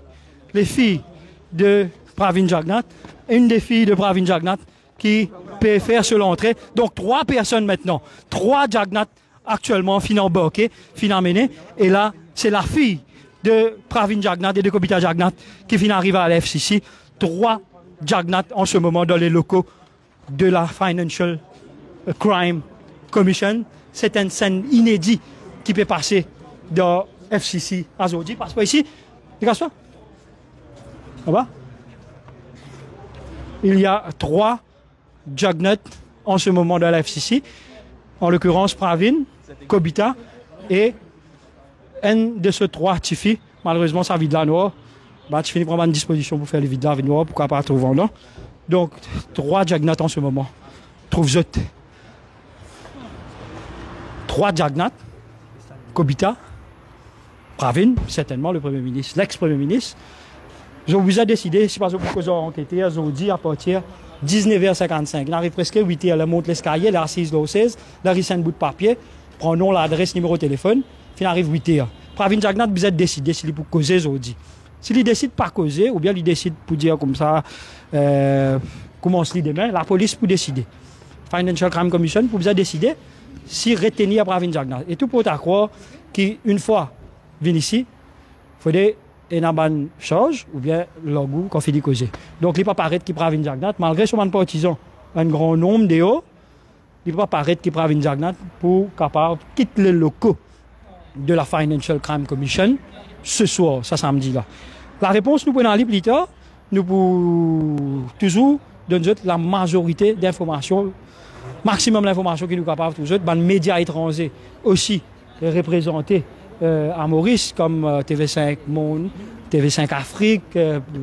de Pravin Jagannath, une des filles de Pravin Jagannath qui peut faire sur l'entrée. Donc 3 personnes maintenant, 3 Jagannath actuellement fin embarqués, fin emmenés. Et là, c'est la fille de Pravin Jagannath et de Kobita Jagannath qui vient arriver à la FCC. 3 Jagannath en ce moment dans les locaux de la Financial Crime Commission. C'est une scène inédite qui peut passer dans FCC aujourd'hui. Passe pas ici. Regarde-toi. Là-bas. Il y a 3 Jagannath en ce moment dans la FCC. En l'occurrence, Pravin, Kobita et un de ces 3 Tifi. Malheureusement, ça vide la noire. Bah, tu finis prendre une disposition pour faire les vides la noire. Pourquoi pas trouver là. Donc, 3 Jagannath en ce moment. Trouve-vous 3 Jagannath, Kobita, Pravin, certainement le Premier ministre, l'ex-Premier ministre. Je vous ai décidé, si pas vous pouvez enquêter, aujourd'hui à partir de 19h55. Il arrive presque 8h, elle monte l'escalier, elle est assise là au 16, elle a un bout de papier, prenons l'adresse, numéro de téléphone, puis il arrive 8h. Pravin Jagannath, vous êtes décidé s'il pour causer aujourd'hui. S'il décide pas causer, ou bien il décide pour dire comme ça, comment on se lit demain, la police peut décider. Financial Crime Commission pour vous décider si retenir Pravin Jagannath. Et tout pour te croire qu'une fois venu ici, il faudrait une bonne charge ou bien l'orgou qu'on fait des causer. Donc il ne peut pas paraître qu'il Pravin Jagannath, malgré son partisan, un grand nombre de hauts, il ne peut pas paraître qu'il Pravin Jagannath pour capable quitter les locaux de la Financial Crime Commission ce soir, ça samedi là. La réponse nous prenons aller plus tard, nous pour toujours donner la majorité d'informations, maximum d'informations qui nous capables toujours, dans les médias étrangers aussi représentés à Maurice, comme TV5 Monde, TV5 Afrique,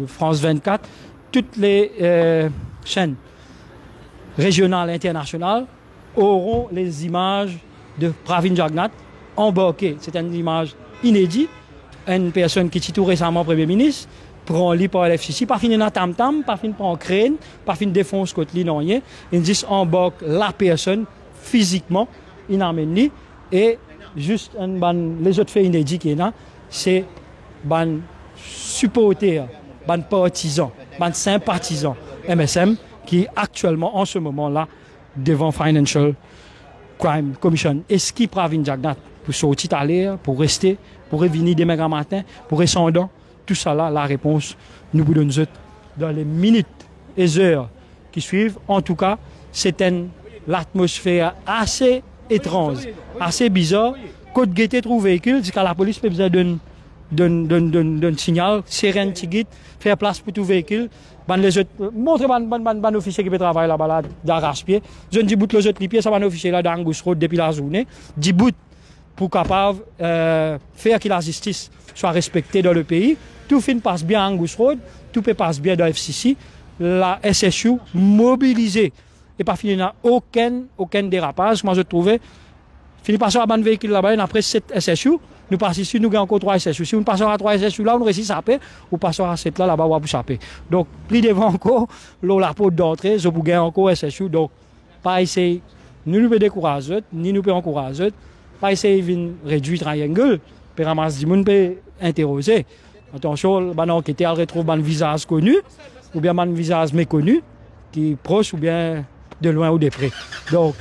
France 24, toutes les chaînes régionales et internationales auront les images de Pravin Jagannath embarquées. C'est une image inédite. Une personne qui est tout récemment Premier ministre prend lit par l'FCC, pas fini dans tam-tam, pas fini prend crâne, pas fini défonce côté li non rien. Ils disent embarque la personne physiquement, il emmène lui et juste les autres faits inédits qui est là, c'est ban supporters, ban partisans, ban sympathisants MSM qui actuellement en ce moment-là devant Financial Crime Commission. Est-ce qu'il Pravin Jagannath pour sortir à l'air, pour rester, pour revenir demain matin, pour descendre, tout ça là, la réponse nous vous donne dans les minutes et heures qui suivent. En tout cas, c'est l'atmosphère assez étrange, assez bizarre. Côte Guetté trouve véhicule, c'est qu'à la police peut besoin d'une d'un signal, sirène tigit, faire place pour tout véhicule, montrer ban officier qui peut travailler là-bas, d'arrache-pied. Je ne dis bout les autres pieds, ça va officier là dans Angus Road depuis la journée. 10 bouts pour capable faire que la justice soit respectée dans le pays. Tout fin passe bien à Angus Road, tout peut passe bien dans FCC. La SSU mobilisée. Et pas fini, aucun dérapage. Moi, je trouvais, fini passer à ban véhicule là-bas, après 7 SSU, nous passons ici, nous avons encore 3 SSU. Si nous passons à 3 SSU là, on réussit à saper, ou passons à 7 là-bas, on va saper. Donc, plus devant encore, la porte d'entrée, je peux encore SSU. Donc, pas essayer, ni nous peut décourager, ni nous peut encourager, pas essayer de réduire le triangle, pour ramasser du monde, peut interroger. Attention, ban enquêteur, elle retrouve un visage connu, ou bien un visage méconnu, qui est proche, ou bien de loin ou de près. Donc,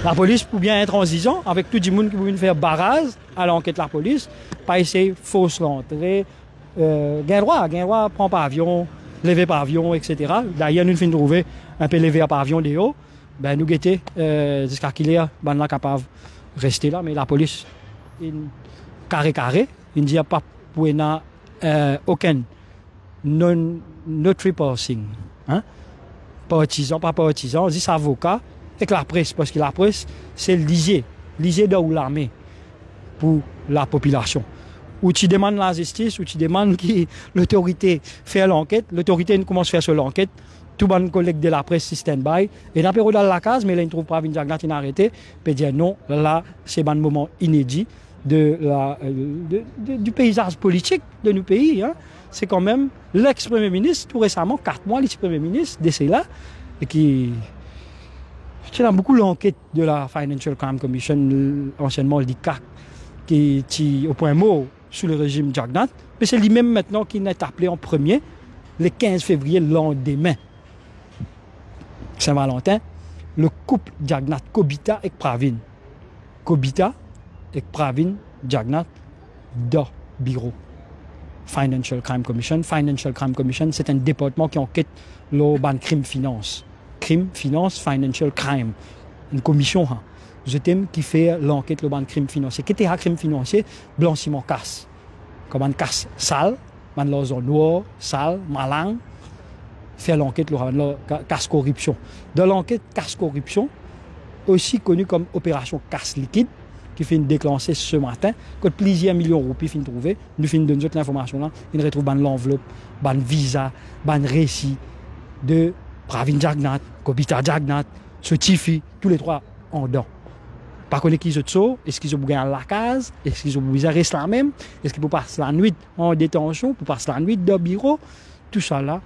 la police peut bien être intransigeant avec tout le monde qui veut faire barrage à l'enquête de la police, pas essayer fausse l'entrée, gain droit, prend par avion, lever par avion, etc. D'ailleurs, nous finissons de trouver un peu levé par avion de haut, ben nous guetter jusqu'à qu'il est ben, capable de rester là, mais la police, carré, il ne dit pas pour aucun no triple-sing, hein? Pas partisan, dit avocat, avec la presse, parce que la presse, c'est le lisier de l'armée pour la population. Ou tu demandes la justice, ou tu demandes que l'autorité fait l'enquête, l'autorité commence à faire sur l'enquête, tout le monde collègue de la presse stand-by, et n'a pas dans la case, mais là, il ne trouve pas une diagnostic arrêté, peut dire non, là, c'est un moment inédit du paysage politique de nos pays. Hein. C'est quand même l'ex-premier ministre, tout récemment, 4 mois, l'ex-premier ministre, d'essai là, et qui... Il y a beaucoup l'enquête de la Financial Crime Commission, anciennement le DICAC, qui est au point mort sous le régime Jagnat, mais c'est lui-même maintenant qui est appelé en premier, le 15 février, le lendemain. Saint-Valentin, le couple Jagnat, Kobita et Pravin. Kobita et Pravin Jagnat, dans le bureau. Financial Crime Commission. Financial Crime Commission, c'est un département qui enquête le ban crime finance. Crime, finance, financial crime. Une commission, hein. Je t'aime qui fait l'enquête le ban crime financier. Qu'est-ce que crime financier? Blanchiment casse. Comme un casse sale, man l'argent noir, sale, malin. Faire l'enquête le casse corruption. Dans l'enquête casse corruption, aussi connue comme opération casse liquide, qui fait déclencher ce matin, que plusieurs millions de roupies finissent trouver, nous finissons de donner toute l'information là, ils retrouvent l'enveloppe, ban visa, ban récit de Pravin Jagnat, Kobita Jagnat, ce Tifi, tous les trois en dedans. Par contre, qui sont est-ce qu'ils ont gagné à la case? Est-ce qu'ils ont besoin de rester là même? Est-ce qu'ils peuvent passer la nuit en détention? Pour passer la nuit dans le bureau? Tout ça là,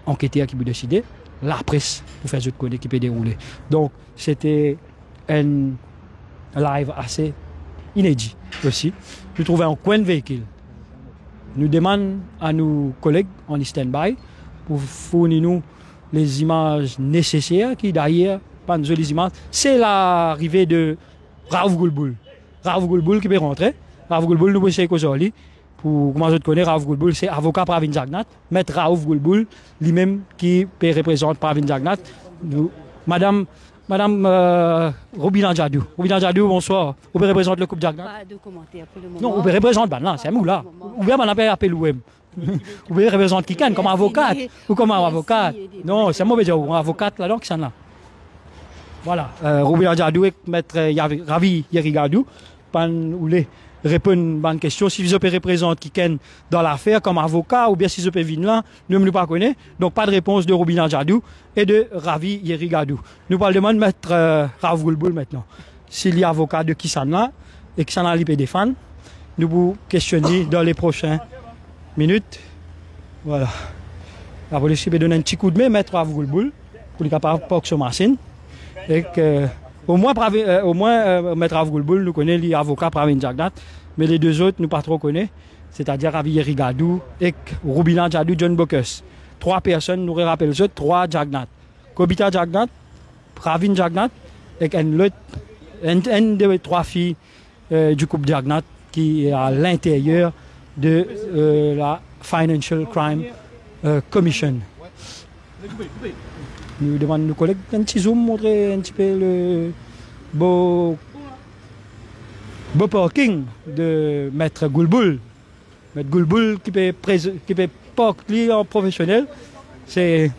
enquêteur qui peut décider, la presse pour faire ce qui peut dérouler. Donc, c'était un live assez inédit aussi. Nous trouvons un coin de véhicule. Nous demandons à nos collègues en stand-by pour fournir nous les images nécessaires qui d'ailleurs, pas nous les images, c'est l'arrivée de Raouf Goulboul. Raouf Goulboul qui peut rentrer. Raouf Goulboul, nous pouvons essayer qu'aujourd'hui, pour comment je te connais, Raouf Goulboul, c'est avocat Pravin Jagnat. Maître Raouf Goulboul, lui-même qui peut représenter Pravin Jagnat. Madame Robina Djadou. Robina Djadou, bonsoir. Vous pouvez représenter le couple Jagnat? Pas de commentaires pour le moment. Non, vous pouvez représenter, là, c'est nous là. Ou bien on appelle l'OM. Vous pouvez représenter quelqu'un comme avocate ou comme avocate. Non, c'est mauvais dire, avocate là, donc qui sont là. Voilà, Robina Djadou et maître Ravi Yerigadou, ou les répondre à une question si vous pouvez représenter quelqu'un dans l'affaire comme avocat ou bien si vous pouvez venir là, nous ne pas connaître. Donc pas de réponse de Robina Djadou et de Ravi Yerigadou. Nous parlons de maître Raouf Goulboul maintenant. S'il y a avocat de Kisana et Kisana l'IP défendre, nous vous questionner dans les prochaines minutes. Voilà. La police peut donner un petit coup de main, maître Raouf Goulboul, pour être capable de porter sur machine. Et que, au moins, maître Raouf Goulboul, nous connaît les avocats Pravin Jagnat, mais les deux autres, nous pas trop connaissons, c'est-à-dire Ravi Yerigadou et Robina Djadou, John Bokus. 3 personnes, nous rappelons les autres, 3 Jagnat. Kobita Jagnat, Pravin Jagnat, et une des 3 filles du couple Jagnat qui est à l'intérieur de la Financial Crime Commission. Nous demandons à nos collègues un petit zoom, montrer un petit peu le beau parking de maître Goulboul Maître Goulboul qui peut pas en professionnel. C'est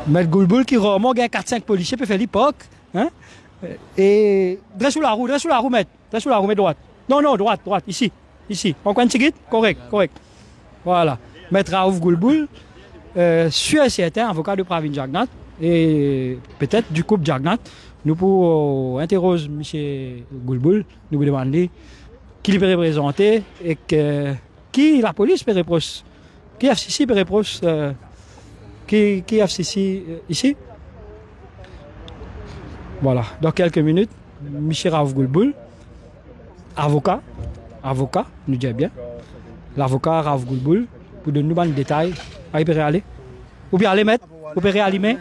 Maître Goulboul qui rarement gagne 4-5 policiers peut faire l'époque. Hein? Et dresse sous la roue, maître. Dresse sous la roue, maître droite. Non, droite, ici. En coin de tigit, correct. Voilà. Maître Raouf Goulboul, sûr et certain, avocat de Pravin Jagnat, et peut-être du couple Jagnat, nous pouvons interroger M. Goulboul, nous demander qui il peut représenter et qui la police peut reprocher, qui FCC peut reprocher, qui FCC ici. Voilà, dans quelques minutes, M. Raouf Goulboul, avocat, nous dit bien, l'avocat Raouf Goulboul, pour donner nous des détails, il peut aller. Ou bien aller mettre, ou peut réalimer,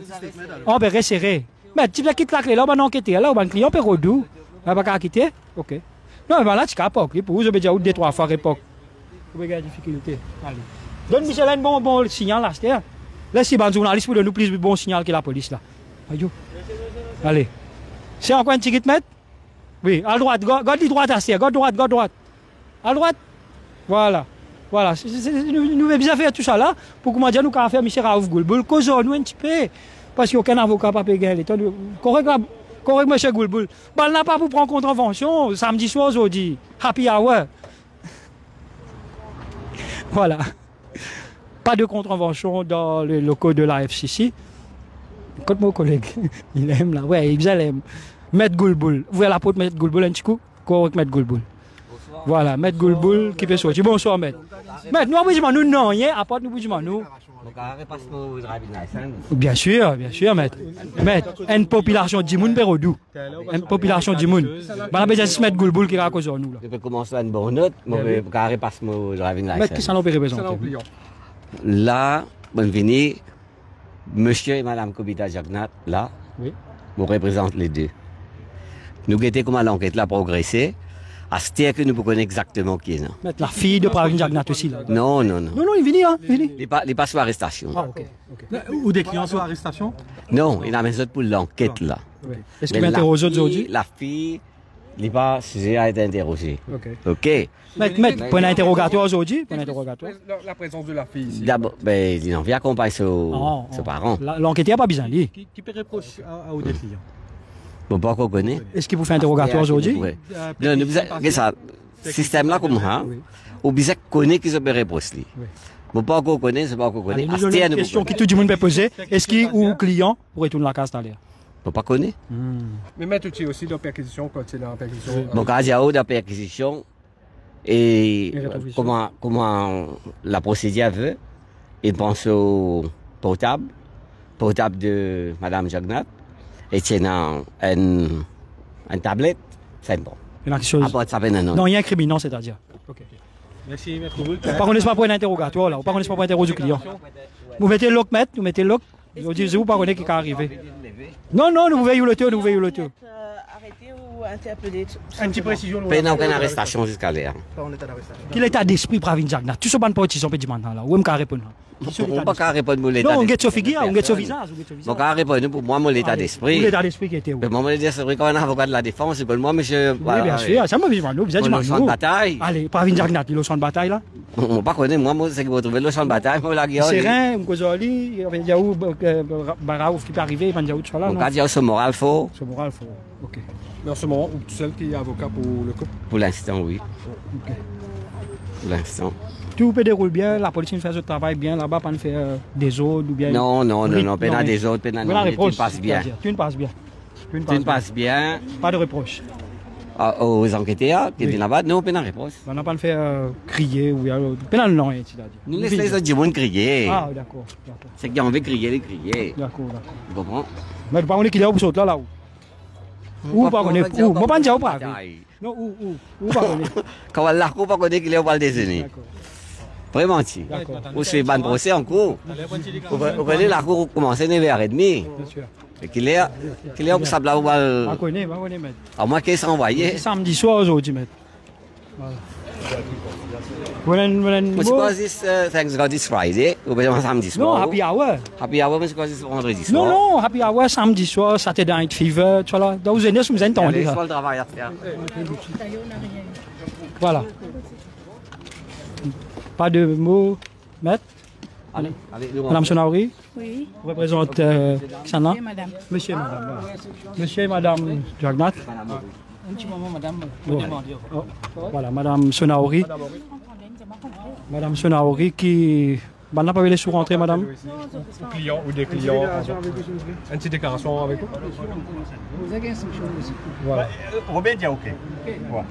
on peut resserrer. Mais tu peux quitter la clé là, on va enquêter, là, on va client peut redou, on va pas quitter, ok. Non, mais là, tu as pas, pour vous, je vais dire 2-3 fois époque. Vous avez des difficultés. Allez. Donne Michel un bon signal là, c'est-à-dire. Là, si un journaliste pour donner plus bon signal que la police là. Allez. C'est encore un ticket mettre? Oui, à droite, garde droite à serre, garde droite. À droite. Voilà. Nous avons bien fait tout ça là pour comment dire nous avons fait M. Raouf Goulboul, causons nous un petit peu. Parce qu'il n'y a aucun avocat pas payé. Correct, M. Goulboul. On n'a pas pour prendre contravention samedi soir aujourd'hui. Happy hour. Voilà. Pas de contravention dans le locaux de la FCC. Quand mon collègue, il aime là. Ouais, il aime. Maître Goulboul. Vous voyez la porte Maître Goulboul un petit coup? Correct, Maître Goulboul. Voilà, Maître Goulboul qui peut sortir. Bonsoir, Maître. Maître, nous, non, apporte nous, nous. Bien sûr, Maître. Maître, une population de Dimoun, Pérodou. Une population de Dimoun. On a besoin de Maître Goulboul qui raconte nous. Je peux commencer à une bonne note, mais je vais passer mon driving license. Maître, qui s'en peut représenter? Là, bienvenue, monsieur et madame Kobita Jagnat, là, vous représentez les deux. Nous guettons comment l'enquête a progressé. À ce que nous connaissons exactement qui est là. La fille de Pravin Jagnat aussi là. Non, il vient, Il passe sous arrestation. Ah, ok. Ou des clients sous arrestation? Non, il a mis pour l'enquête là. Est-ce qu'il va interroger aujourd'hui? La fille, il n'est pas sujet à être interrogé. Ok. Maître, pour un interrogatoire aujourd'hui? La présence de la fille ici. D'abord, il en vient accompagner ses parents. L'enquêteur n'a pas besoin de lui. Qui peut reprocher aux des clients? Bon, pas qu'on connaît. Est-ce qu'il vous fait interrogatoire aujourd'hui? Non, nous ça, système là comme ça, ou bien connaît qu'ils ont reproché. Bon, pas qu'on connaît, c'est pas qu'on connaît. Nous avons une question que tout le monde peut poser. Est-ce qu'il ou client pour retourner la case d'aller? Bon, pas connaît. Mais mettre aussi de perquisition quand il est en perquisition. Bon, quand il y a de perquisition et comment la procédure veut, il pense au portable de Madame Jagnat. Et tiens, une tablette, c'est bon. Non, il y a un criminel, c'est-à-dire. Merci, Maître Goulboul. Par contre, ce n'est pas pour un interrogatoire, là. Par contre, ce n'est pas pour interroger le client. Vous mettez l'oc, maître, vous mettez l'oc. Vous dites, vous ne qui est arrivé. Non, nous veillons le tour, Arrêter ou interpeller. Une petite précision. Il n'y a aucune arrestation jusqu'à l'air. Quel état d'esprit Pravin Jagnat? Tout ce ban partisan peut dire maintenant là. Où est-ce qu'on répond? On ne peut pas répondre pour l'état d'esprit. Non, on get sur figure, on get sur visage. On peut répondre pour moi, mon état d'esprit. L'état d'esprit qui était où? Moi, l'état d'esprit, quand on est avocat de la défense, c'est moi, monsieur. Oui, bien sûr, c'est moi, vous êtes du champ de bataille. Allez, Pravin Jagnat, il est au champ de bataille là? On ne pas connaître, moi, c'est que vous trouvez le champ de bataille, moi, la guerre. Serein, Mkozoli, il y a où Baraouf qui peut arriver, il y a où ça là? Quand il y a ce moral faux. Ce moral faux, ok. Mais en ce moment, tout seul qui est avocat pour le couple? Pour l'instant, oui. Ok. Pour l'instant. Tout peut dérouler bien, la police fait son travail bien, là-bas, pas faire des ordres ou bien. Non, pas des autres, tu passes bien. Tu ne passes bien. Tu ne passes bien. Pas de reproche. Aux enquêteurs qui étaient là-bas, non, pas de reproche. On n'a pas le fait crier ou bien. Pas non, c'est-à-dire. Nous laissons les autres du monde crier. Ah, d'accord. C'est qu'ils ont envie de crier, les crier. D'accord. Tu comprends? Mais pas on est qu'il est où pour là où? Où pas on est où? Moi, pas dire où pas. Non, où pas on est? Quand on l'a pas connaît qu'il est au bal déjeuner. Vraiment, tu. Ou c'est ban procès en cours. Vous connaissez la cour commence à 9h30. Bien sûr. Et qu'il est au sable là où on connaît, maître. À moins qu'il s'est envoyé. C'est samedi soir aujourd'hui, maître. Voilà. Because it's Thanksgiving is Friday, ou bien samedi soir. Non, happy hour. Happy hour, mais c'est vendredi soir. Non, happy hour, samedi soir, Saturday Night Fever, tu vois là. Dans vous êtes, nous entendons. Il y a le travail à faire. Voilà. Pas de mots, maître. Allez, Madame Sonaori, Oui. représente Sana. Madame. Monsieur et madame. Voilà. Monsieur et madame Jagnat. Un petit moment, madame. Oh, voilà, madame Sonaori. Madame Sonaori qui. On n'a pas vu les sous-rentrées, madame. Clients ou des clients. Une petite déclaration avec vous. Voilà. Robin dit OK. Voilà.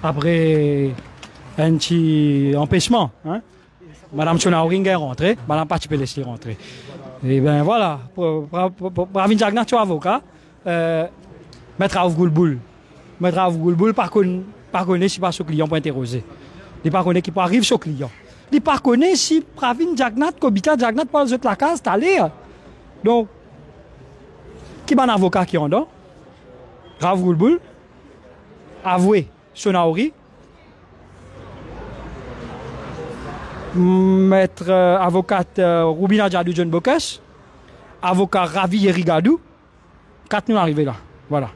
Après un petit empêchement, hein? Madame Sonaori est rentrée, madame pas peut laisser rentrer. Et bien voilà, pour Pravin Jagnat, tu es avocat, Maître Raouf Goulboul. Maître Raouf Goulboul, par contre, si pas ce client pour interroger. Il par contre qui peut arriver sur le client. Il par contre si Pravin Jagnat, Kobita Jagnat, pas les autres la case, t'as l'air. Donc, qui est un avocat qui est en dedans? Raouf Goulboul, avoué Sonaori, maître avocate Roubina Djadou John Bokes, avocat Ravi Yerigadou, 4 nous arrivés là. Voilà.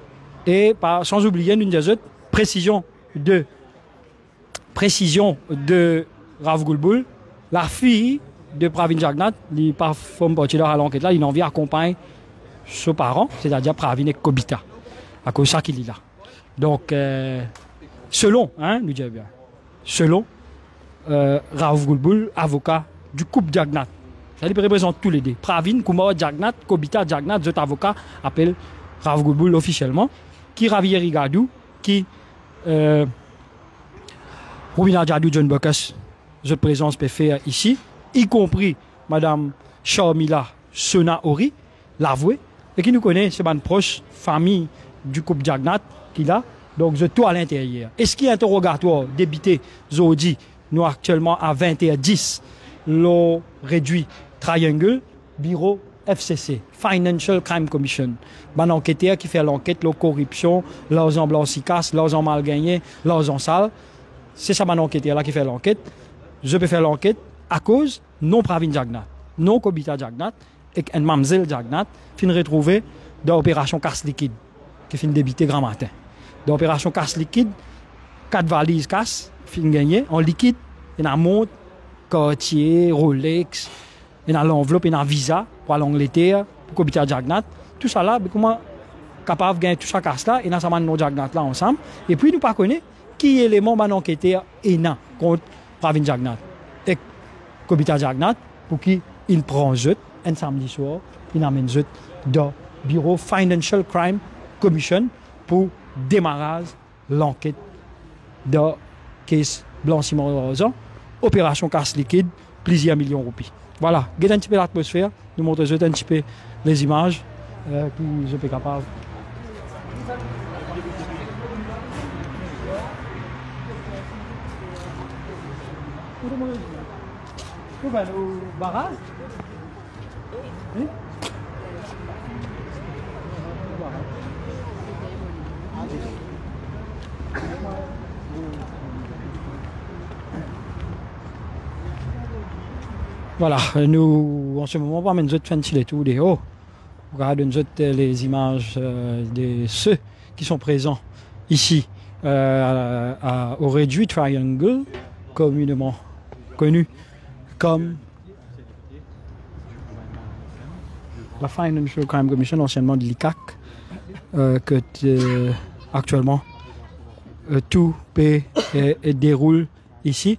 Et sans oublier une des autres, précision de Raouf Goulboul, la fille de Pravin Jagnat, il pas femme partie à l'enquête là, il en vient accompagner ses parents, c'est-à-dire Pravin et Kobita, à cause de ça qu'il est là. Donc, selon, nous disons bien, selon Raouf Goulboul, avocat du couple Jagnat. Ça représente tous les deux. Pravin, Kumar Jagnat, Kobita Jagnat, d'autres avocats appellent Raouf Goulboul officiellement, qui Ravi Yerigadou, qui Roubina Djadou John Bokes, votre présence peut faire ici, y compris Madame Charmila Sonaori, l'avoué, et qui nous connaît, c'est une proche famille du couple Jagnat qui a, donc je tout à l'intérieur. Est-ce qu'il y a un interrogatoire débité Zodi? Nous actuellement à 20h10, l'on réduit Triangle, bureau FCC, Financial Crime Commission. Un enquêteur qui fait l'enquête, la corruption, l'argent blanc-sicasse, l'argent mal gagné, l'argent sale. C'est ça, un enquêteur là qui fait l'enquête. Je peux faire l'enquête à cause non Pravin Jagnat, non Kobita Jagnat et un Mamzelle Jagnat fin retrouvé dans l'opération casse liquide qui fin débité grand matin. Dans l'opération casse liquide, 4 valises casse fin gagné en liquide, il y a un montre, Cartier, Rolex, il y a l'enveloppe, il y a un visa pour l'Angleterre, pour Kobita Jagnat. Tout ça là, comment capable de gagner tout ça casse là, et dans ça non Jagnat là ensemble. Et puis nous pas connaît qui est l'élément man enquêteur ENA contre Pravin Jagnat et Kobita Jagnat pour qui il prend jeu un samedi soir, il amène jeu dans le bureau Financial Crime Commission pour démarrage l'enquête de case blanchiment d'argent, opération casse liquide, plusieurs millions de roupies. Voilà, regardez un petit peu l'atmosphère, nous montrons un petit peu les images que je suis capable. Où va au barrage? Oui. Voilà, nous en ce moment, on va mettre les tout des hauts. Regardez les images de ceux qui sont présents ici au réduit Triangle, communément connu comme la Financial Crime Commission, anciennement de l'ICAC, que actuellement tout déroule ici.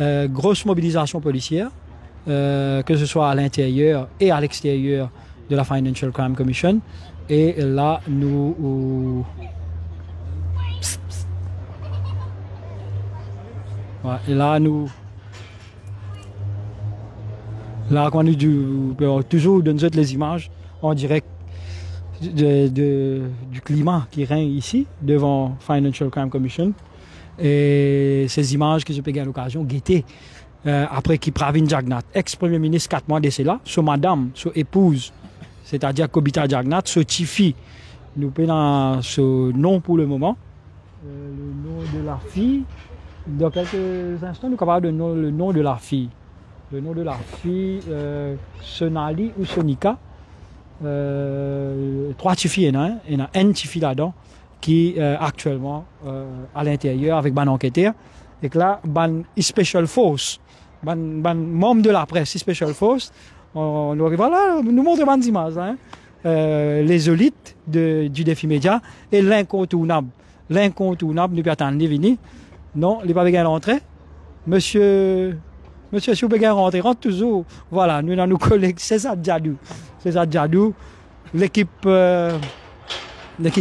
Grosse mobilisation policière, que ce soit à l'intérieur et à l'extérieur de la Financial Crime Commission. Et là, nous... Ouais, et là, nous... Là, quand nous toujours donner les images en direct du climat qui règne ici, devant Financial Crime Commission. Et ces images que je peux gagner l'occasion de guetter après qui Pravin Jagnat, ex-premier ministre 4 mois de cela, sur madame, sur épouse, c'est-à-dire Kobita Jagnat, sur Tifi. Nous prenons ce nom pour le moment, le nom de la fille. Dans quelques instants, nous parlons le nom de la fille. Le nom de la fille, Sonali ou Sonika. 3 Tifi, il y en a un Tifi là-dedans qui actuellement à l'intérieur avec un enquêteur et que là, ban Special Force, ban membre de la presse, Special Force, voilà, nous montre ban images, hein, les élites du défi média et l'incontournable. L'incontournable, nous peut attendre venir. Non, il n'est pas bien rentrer. Monsieur, si vous pouvez rentrer, rentre toujours. Voilà, nous avons nos collègues, c'est ça Djadou. L'équipe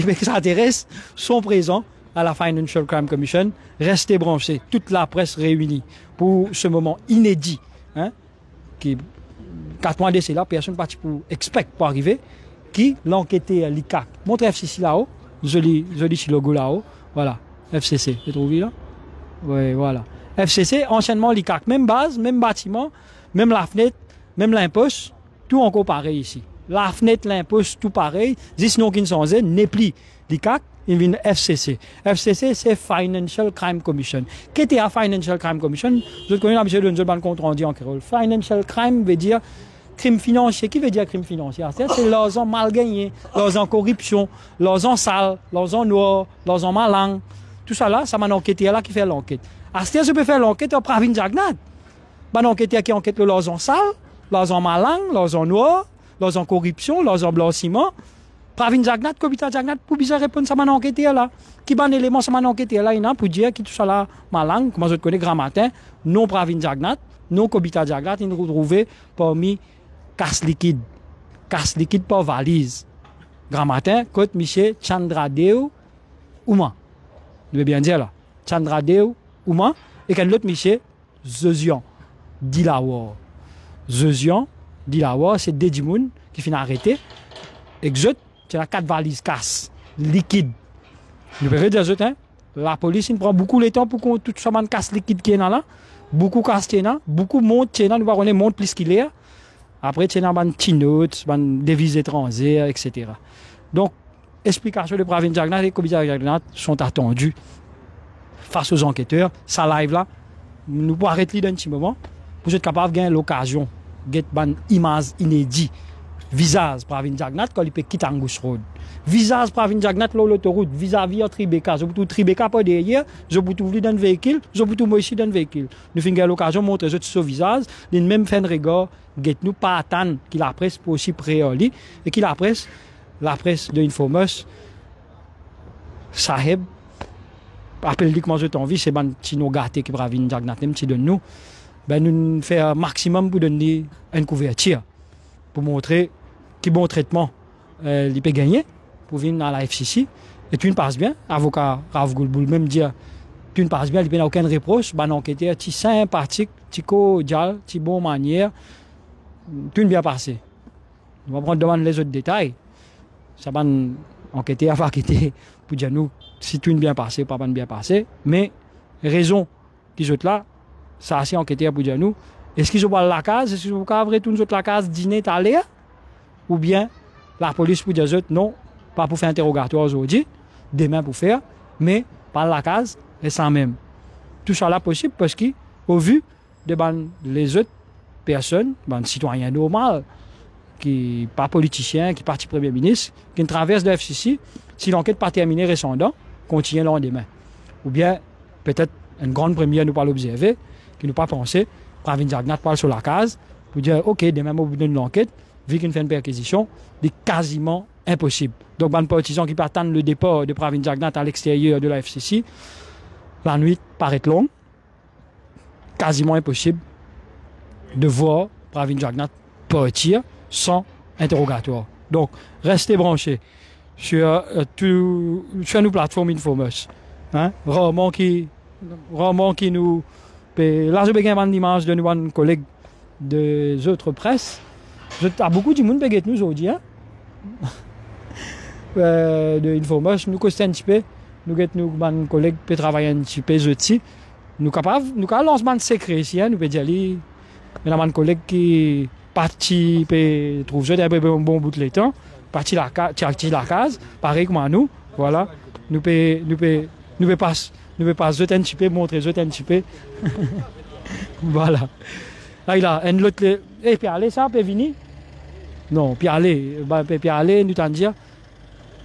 extraterrestre sont présents à la Financial Crime Commission. Restez branchés, toute la presse réunie pour ce moment inédit. Hein, qui 4 mois d'essai là, personne parti pour expect pour arriver. Qui l'enquêté l'ICAC. Montre FCC là-haut. Joli petit logo là-haut. Voilà. FCC. Vous trouvez là? Oui, voilà. FCC, anciennement l'ICAC. Même base, même bâtiment, même la fenêtre, même l'imposte. Tout encore pareil ici. La fenêtre, l'imposte, tout pareil. Zis non qui ne sont n'est plus l'ICAC, il vient FCC. FCC, c'est Financial Crime Commission. Qu'est-ce que la Financial Crime Commission? Je connais l'habitude de nous compte rendu en créole. Financial Crime veut dire crime financier. Qui veut dire crime financier? C'est l'argent mal gagné, l'argent corruption, l'argent sale, l'argent noir, l'argent malin. Tout ça là, ça m'a enquêté là qui fait l'enquête. Astia, je peux faire l'enquête au Pravin Jagnat. Bah enquêteur qui enquête l'argent sale, l'argent malin, l'argent noir, l'argent corruption, l'argent blanchiment. Pravin Jagnat, Kobita Jagnat, pour bien répondre ça m'a enquêté là. Qui ban élément ça m'a enquêté là, il pour dire qui tout ça là malin, comment je connais grand matin, non Pravin Jagnat, non Kobita Jagnat, il nous retrouvé parmi casse liquide par valise. Grand matin, côte Michel Chandradeu Ouma. Je veux bien dire là. Chandradeu Ouma. Et quand l'autre Michel, Zezian Dilawar. Zezian Dilawar, c'est Dedimoun qui finit arrêté. Et c'est la 4 valises casse liquide. Je peux dire, hein? La police il prend beaucoup de temps pour qu'on tout ça casse liquide qui est là. Beaucoup casse qui est là. Beaucoup monte qui est là. Nous va monte plus qu'il est. Après, il y a des notes, des devises étrangères, etc. Donc, explications de Pravin Jagnat et de Kobita Jagnat sont attendues face aux enquêteurs. Ça live là, nous pouvons arrêter dans un petit moment pour être capable de gagner l'occasion de get une image inédite. Visage Pravin Jagnat quand il peut quitter Angus Road. Visage Pravin Jagnat l'autoroute vis-à-vis de Tribeca. Je peux Tribeca pas derrière, je peux tout dans un véhicule, je peux tout moi ici dans un véhicule. Nous faisons l'occasion de montrer ce visage, de même faire un regard, get nous pas attendre qu'il la presse pour aussi préoli et qu'il la presse de Infomos, Saheb, appelle dit comment je t'envie, c'est un petit nous gâté qui Pravin Jagnat, un petit de nous. Ben nous faisons un maximum pour donner une couverture, pour montrer qu'il bon traitement il peut gagner pour venir à la FCC. Et tu ne passes bien, avocat Rav Goulboul même dire tu ne passes bien, il n'y a aucun reproche, ben enquêteur, tu sympathique, tu cordial, tu bon manière, tu ne bien passé. On va prendre demande les autres détails. Ça va enquêter, va enquêter pour dire nous si tu ne bien passé, pas bien passé, mais raison qui sont là, ça assez enquêté pour dire nous est-ce qu'ils ont pas la case, est-ce qu'ils ont pas tout la case dîner aller ou bien la police pour dire non, pas pour faire interrogatoire aujourd'hui, demain pour faire, mais par la case et sans même. Tout ça là possible parce qu'au vu de les autres personnes, citoyens normaux, qui pas politiciens, qui parti premier ministre, qui traversent le FCC, si l'enquête pas terminée récemment, continue le lendemain. Ou bien peut-être une grande première nous pas l'observer, qui nous pas pensé, Pravin Jagnat parle sur la case pour dire ok demain au bout de l'enquête, vu qu'il fait une perquisition, c'est quasiment impossible. Donc, les partisans qui attendent le départ de Pravin Jagnat à l'extérieur de la FCC, la nuit paraît longue, quasiment impossible de voir Pravin Jagnat partir sans interrogatoire. Donc, restez branchés sur nos plateformes Infomos. Hein? Rarement qui nous... Là, je vais gagner une image de nos collègues des autres presses. Il y a beaucoup de monde qui nous aujourd'hui. Hein? De Infomos, nous costons un petit peu. Nous avons nos collègues qui travaillent un petit peu aussi. Nous sommes lancer un secret ici. Nous pouvons dire nous avons un collègue qui parti trouve un bon bout de temps, parti la case, pareil comme nous. Voilà. Nous pouvons pas un petit peu montrer un petit peu. Voilà. Là il a un autre et puis aller ça peut venir. Non, puis aller nous t'en dire.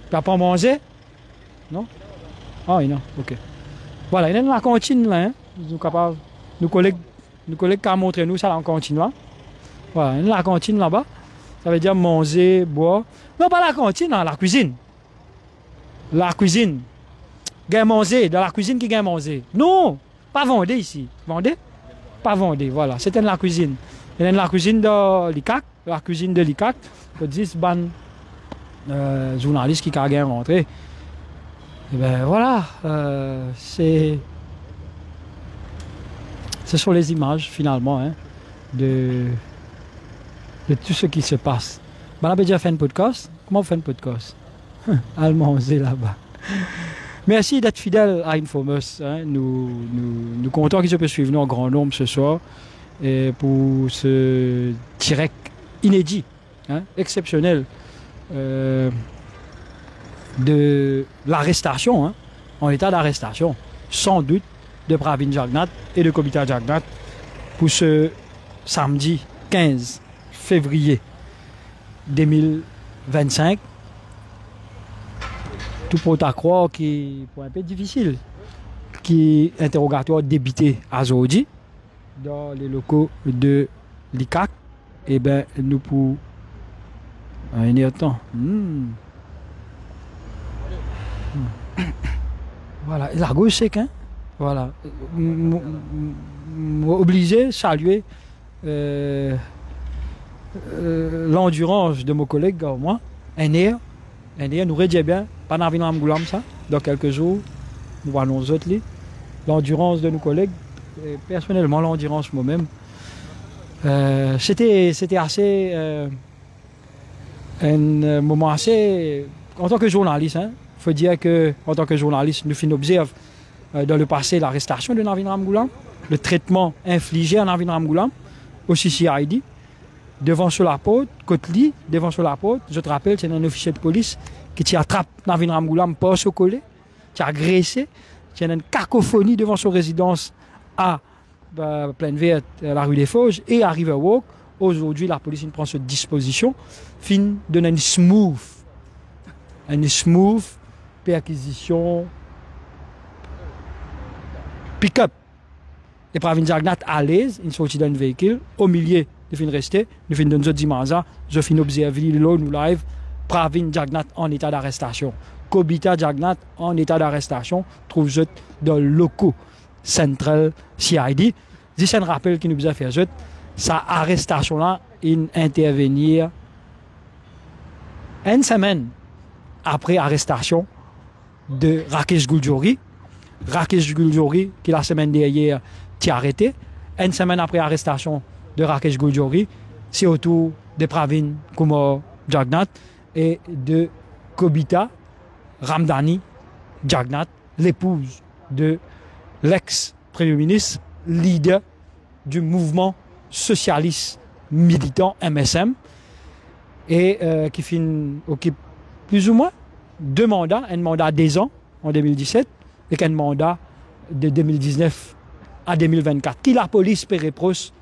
Tu pas manger? Non? Ah oui, non, ok. Voilà, il y a la cantine là, hein? nous capables, nos collègues qui ont montré nous ça en cantine là. Voilà, la cantine là-bas, ça veut dire manger, boire. Non, pas la cantine, non, la cuisine. La cuisine. Gain manger, dans la cuisine qui gagne manger. Non, pas vendre ici. Vendre? Pas vendre, voilà. C'était la cuisine. Et la cuisine de l'ICAC, la cuisine de l'ICAC, que 10 ban journalistes qui ont rentré. Et ben voilà, ce sont les images finalement hein, de tout ce qui se passe. Ben, on a déjà fait un podcast. Comment on fait un podcast? Allemand, c'est là-bas. Merci d'être fidèle à Infomos. Hein. Nous comptons qu'ils peuvent suivre nous en grand nombre ce soir et pour ce direct inédit, hein, exceptionnel de l'arrestation, hein, en état d'arrestation, sans doute, de Pravin Jagnat et de Kobita Jagnat pour ce samedi 15 février 2025. Tout pour à croire qui est un peu difficile, qui est interrogatoire débité à Zodi dans les locaux de l'ICAC. Et bien, nous pour un temps. Voilà, la gauche c'est qu'un. Voilà. Obligé de saluer l'endurance de mon collègue, moi, un air, nous redit bien, pas dans Ramgoulam ça, dans quelques jours, nous voyons nous autres, l'endurance de nos collègues, et personnellement l'endurance moi-même. C'était assez un moment assez, en tant que journaliste, il faut dire qu'en tant que journaliste, nous observons dans le passé l'arrestation de Navin Ramgoulam, le traitement infligé à Navin Ramgoulam, au CCID, devant sur la porte, Kotli, devant sur la porte. Je te rappelle, c'est un officier de police qui attrape Navin Ramgoulam par ce collet, qui a agressé, qui a une cacophonie devant son résidence à Plaine Verte, la rue des Fauges et à Riverwalk. Aujourd'hui, la police prend cette disposition, fin de une smooth perquisition pick-up. Et Pravin Jagnat à l'aise, il sortit d'un véhicule, au milieu, il fin rester, il fin d'une autre dimanche, je fin observer nous live, Pravin Jagnat en état d'arrestation. Kobita Jagnat en état d'arrestation, trouve je dans le locaux central CID. C'est un rappel qui nous a fait jeter. Sa arrestation-là, il intervenir une semaine après l'arrestation de Rakesh Gouljori. Rakesh Gouljori, qui la semaine dernière, a arrêté. Une semaine après l'arrestation de Rakesh Gouljori, c'est au tour de Pravin Kumar Jagnat et de Kobita Ramdani Jagnat, l'épouse de l'ex-premier ministre, leader du mouvement socialiste militant MSM, et qui occupe plus ou moins 2 mandats, un mandat d'10 ans en 2017 et un mandat de 2019 à 2024. Qui la police Pérépros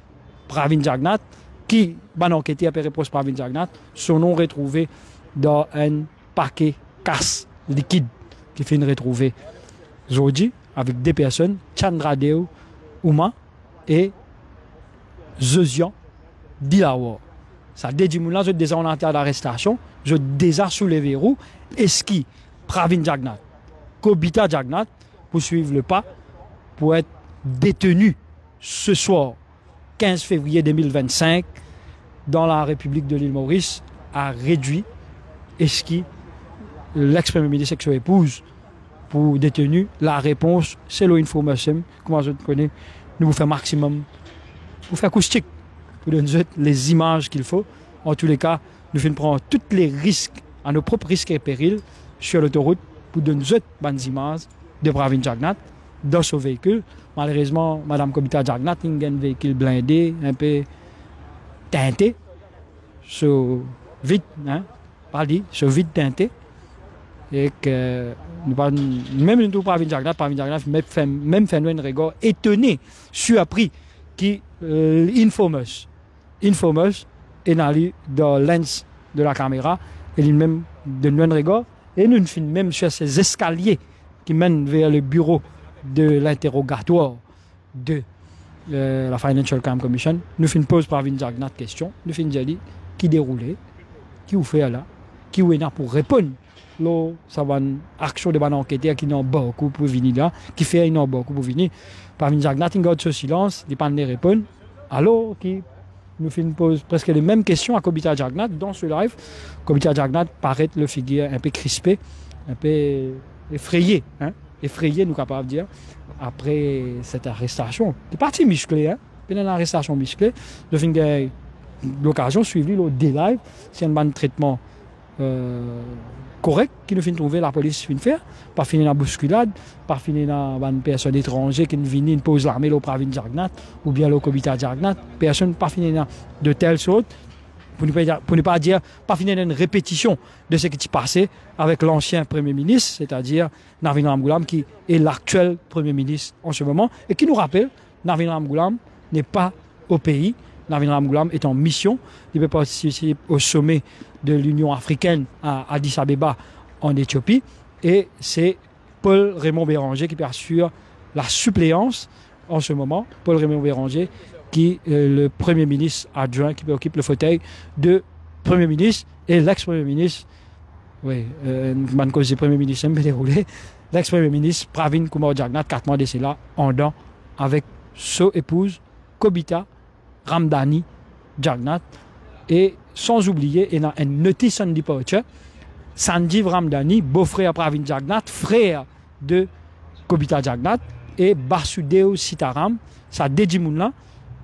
Pravin Jagnat, qui va enquêter à Pérépros Pravin Jagnat, son nom retrouvé dans un paquet casse liquide qui finit retrouvé aujourd'hui avec des personnes, Chandradeo Uma et Zosian Dilawar. Ça dit là, je déjà en état d'arrestation, je déjà sous les verrous, est-ce qui Pravin Jagnat, Kobita Jagnat, pour suivre le pas, pour être détenu ce soir, 15 février 2025, dans la République de l'île Maurice, a réduit est-ce qui l'ex-premier ministre et son épouse pour détenu. La réponse, c'est l'information. Comment je connais, nous vous faisons maximum, vous faisons acoustique pour donner les images qu'il faut. En tous les cas, nous faisons prendre tous les risques, à nos propres risques et périls, sur l'autoroute pour donner des images de Pravin Jagnat dans ce véhicule. Malheureusement, Mme Kobita Jagnat a un véhicule blindé, un peu teinté, vide, hein, pas dit, vide teinté. Et que même nous Pravin Jagnat même fait un regard étonné, surpris, qui Infomos est dans le lens de la caméra, et il même de un regard, et nous filmons même sur ces escaliers qui mènent vers le bureau de l'interrogatoire de la Financial Crime Commission. Nous faisons une pause pour Pravin Jagnat question. Nous faisons dire qui déroulait, qui vous fait là, qui vous est là pour répondre. Là, ça va une action de enquêteur qui n'a beaucoup pour venir là, qui fait une beaucoup pour venir. Pravin Jagnat, il garde ce silence, il ne pas répondre. Alors, qui nous fait une pause presque les mêmes questions à Kobita Jagnat dans ce live. Kobita Jagnat paraît le figure un peu crispé, un peu effrayé, hein? Effrayé, nous capables de dire, après cette arrestation. C'est parti musclé, hein? Une arrestation musclée. Je finis l'occasion de suivre le live. C'est un bon traitement correct qui nous fait trouver la police fin faire, pas finir dans la bousculade, pas finir dans une personne étrangère qui vient une pose l'armée au Pravin Jagnat ou bien au Kobita Jagnat, personne pas finir de telle sorte pour ne pas dire pas finir dans une répétition de ce qui s'est passé avec l'ancien Premier ministre, c'est-à-dire Navin Ramgoolam qui est l'actuel Premier ministre en ce moment et qui nous rappelle Navin Ramgoolam n'est pas au pays. Navin Ramgoolam est en mission, il peut participer au sommet de l'Union africaine à Addis Abeba en Éthiopie et c'est Paul Raymond Béranger qui assure la suppléance en ce moment. Paul Raymond Béranger qui est le Premier ministre adjoint qui occupe le fauteuil de Premier ministre et l'ex-Premier ministre, oui, une cause du Premier ministre me déroulé, l'ex-Premier ministre Pravin Kumar Jagnat, 4 mois de cela, en dents avec son épouse Kobita Ramdani Jagnat et sans oublier il y a une notice on departure Sanjeev Ramdani, beau-frère Pravin Jagnat, frère de Kobita Jagnat et Basudeo Sitaram, ça dédie moun là,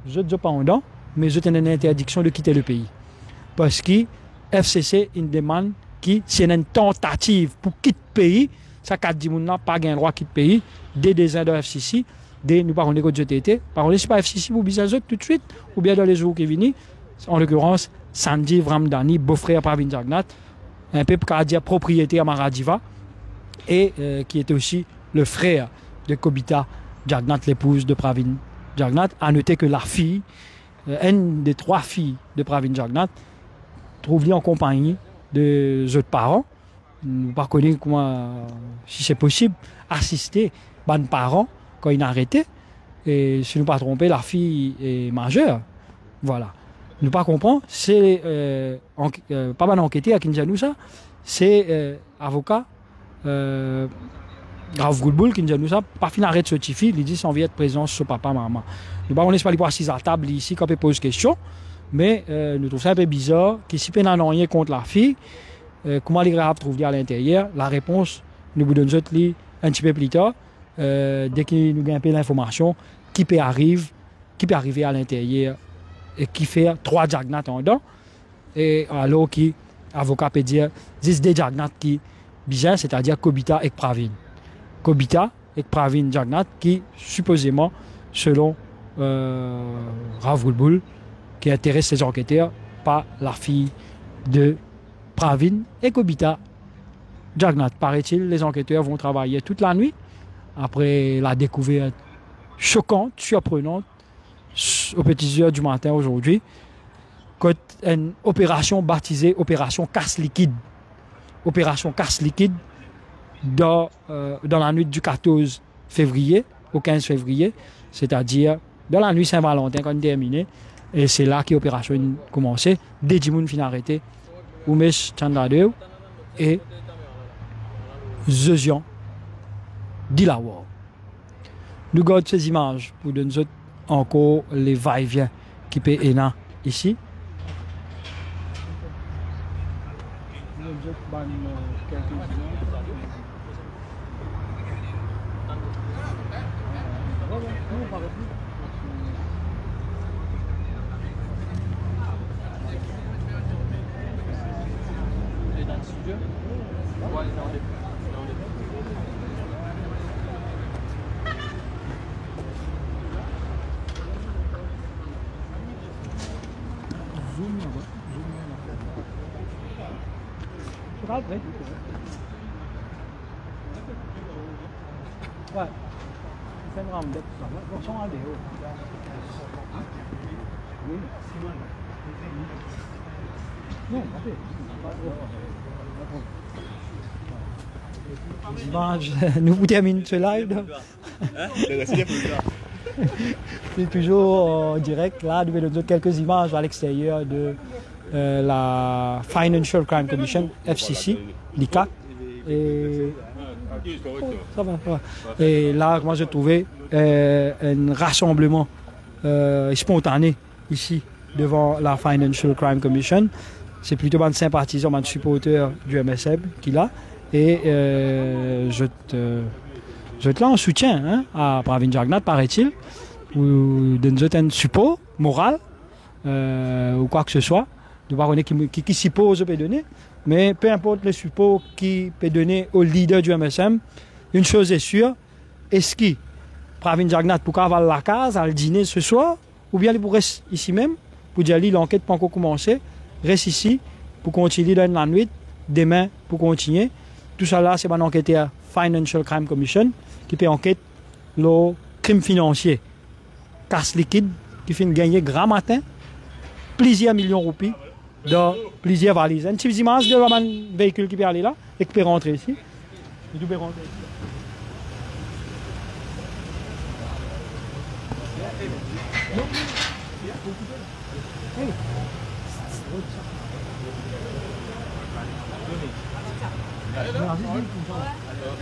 je ne dis pas en dents, mais je tenais une interdiction de quitter le pays. Parce que FCC une demande qui c'est une tentative pour quitter le pays, ça qu'a dit moun là pas gain droit quitter le pays, des désirs de FCC. Nous parlons de GTT, par contre, ce n'est pas FCC pour business tout de suite, ou bien dans les jours qui viennent, en l'occurrence, Sanjeev Ramdani, beau-frère Pravin Jagnat, un peu pour dire propriétaire Maradiva, et qui était aussi le frère de Kobita Jagnat, l'épouse de Pravin Jagnat. À noter que la fille, une des 3 filles de Pravin Jagnat, trouve-lui en compagnie de autres parents. Nous ne connaissons pas comment, si c'est possible, assister les parents quand il a arrêté, et si nous ne pas trompé, la fille est majeure. Voilà. Nous ne pas comprendre, c'est pas mal enquêté à Kinjanou ça, c'est avocat Rav Goulboul Kinjanou ça, pas fin arrêt de ce fille, il dit sans vie être présent sur papa, maman. Nous ne laisse pas les assis à table ici quand on pose question, mais nous trouvons ça un peu bizarre, qu'il s'y peine à rien contre la fille, comment les graves trouvent à l'intérieur, la réponse, nous vous donnons un petit peu plus tard. Dès qu'il nous gagne un peu l'information qui peut arriver à l'intérieur et qui fait 3 Jagnat en dedans et alors qui avocat peut dire 10 des Jagnat qui bizarre, c'est-à-dire Kobita et Pravin Jagnat qui supposément selon Rav Goulboul qui intéresse ces enquêteurs pas la fille de Pravin et Kobita Jagnat. Paraît-il, les enquêteurs vont travailler toute la nuit après la découverte choquante, surprenante, aux petites heures du matin aujourd'hui, une opération baptisée Opération Casse Liquide. Opération Casse Liquide dans la nuit du 14 février au 15 février, c'est-à-dire dans la nuit Saint-Valentin quand on terminé. Et c'est là que l'opération a commencé. Des gens fin arrêté, Oumesh Chandradeu et Zezian Dilawar. Nous gardons ces images pour nous encore les va-et-vient qui peut être ici. Ouais. C'est un round-up. Attention à Léo. Oui. Non, nous vous terminons ce live. C'est toujours en direct. Là, nous avons quelques images à l'extérieur de la Financial Crime Commission, FCC, l'ICA. Et... ça va. Et là, moi, j'ai trouvé un rassemblement spontané ici devant la Financial Crime Commission. C'est plutôt un sympathisant, un supporter du MSM qui l'a. Et je te là en soutien hein, à Pravin Jagnnath, paraît-il, ou d'un support moral ou quoi que ce soit. Je ne sais pas qui suppose peut donner, mais peu importe le support qui peut donner au leader du MSM, une chose est sûre, est-ce que Pravin Jagnnath pour avoir la case, à le dîner ce soir, ou bien il pourrait rester ici même, pour dire l'enquête pas encore commencé, reste ici pour continuer dans la nuit, demain pour continuer. Tout ça là, c'est un enquêteur Financial Crime Commission qui fait enquête le crime financier, casse liquide, qui fait gagner grand matin, plusieurs millions de roupies dans plusieurs valises. Une petite image de un véhicule qui peut aller là et qui peut rentrer ici. Il peut rentrer ici.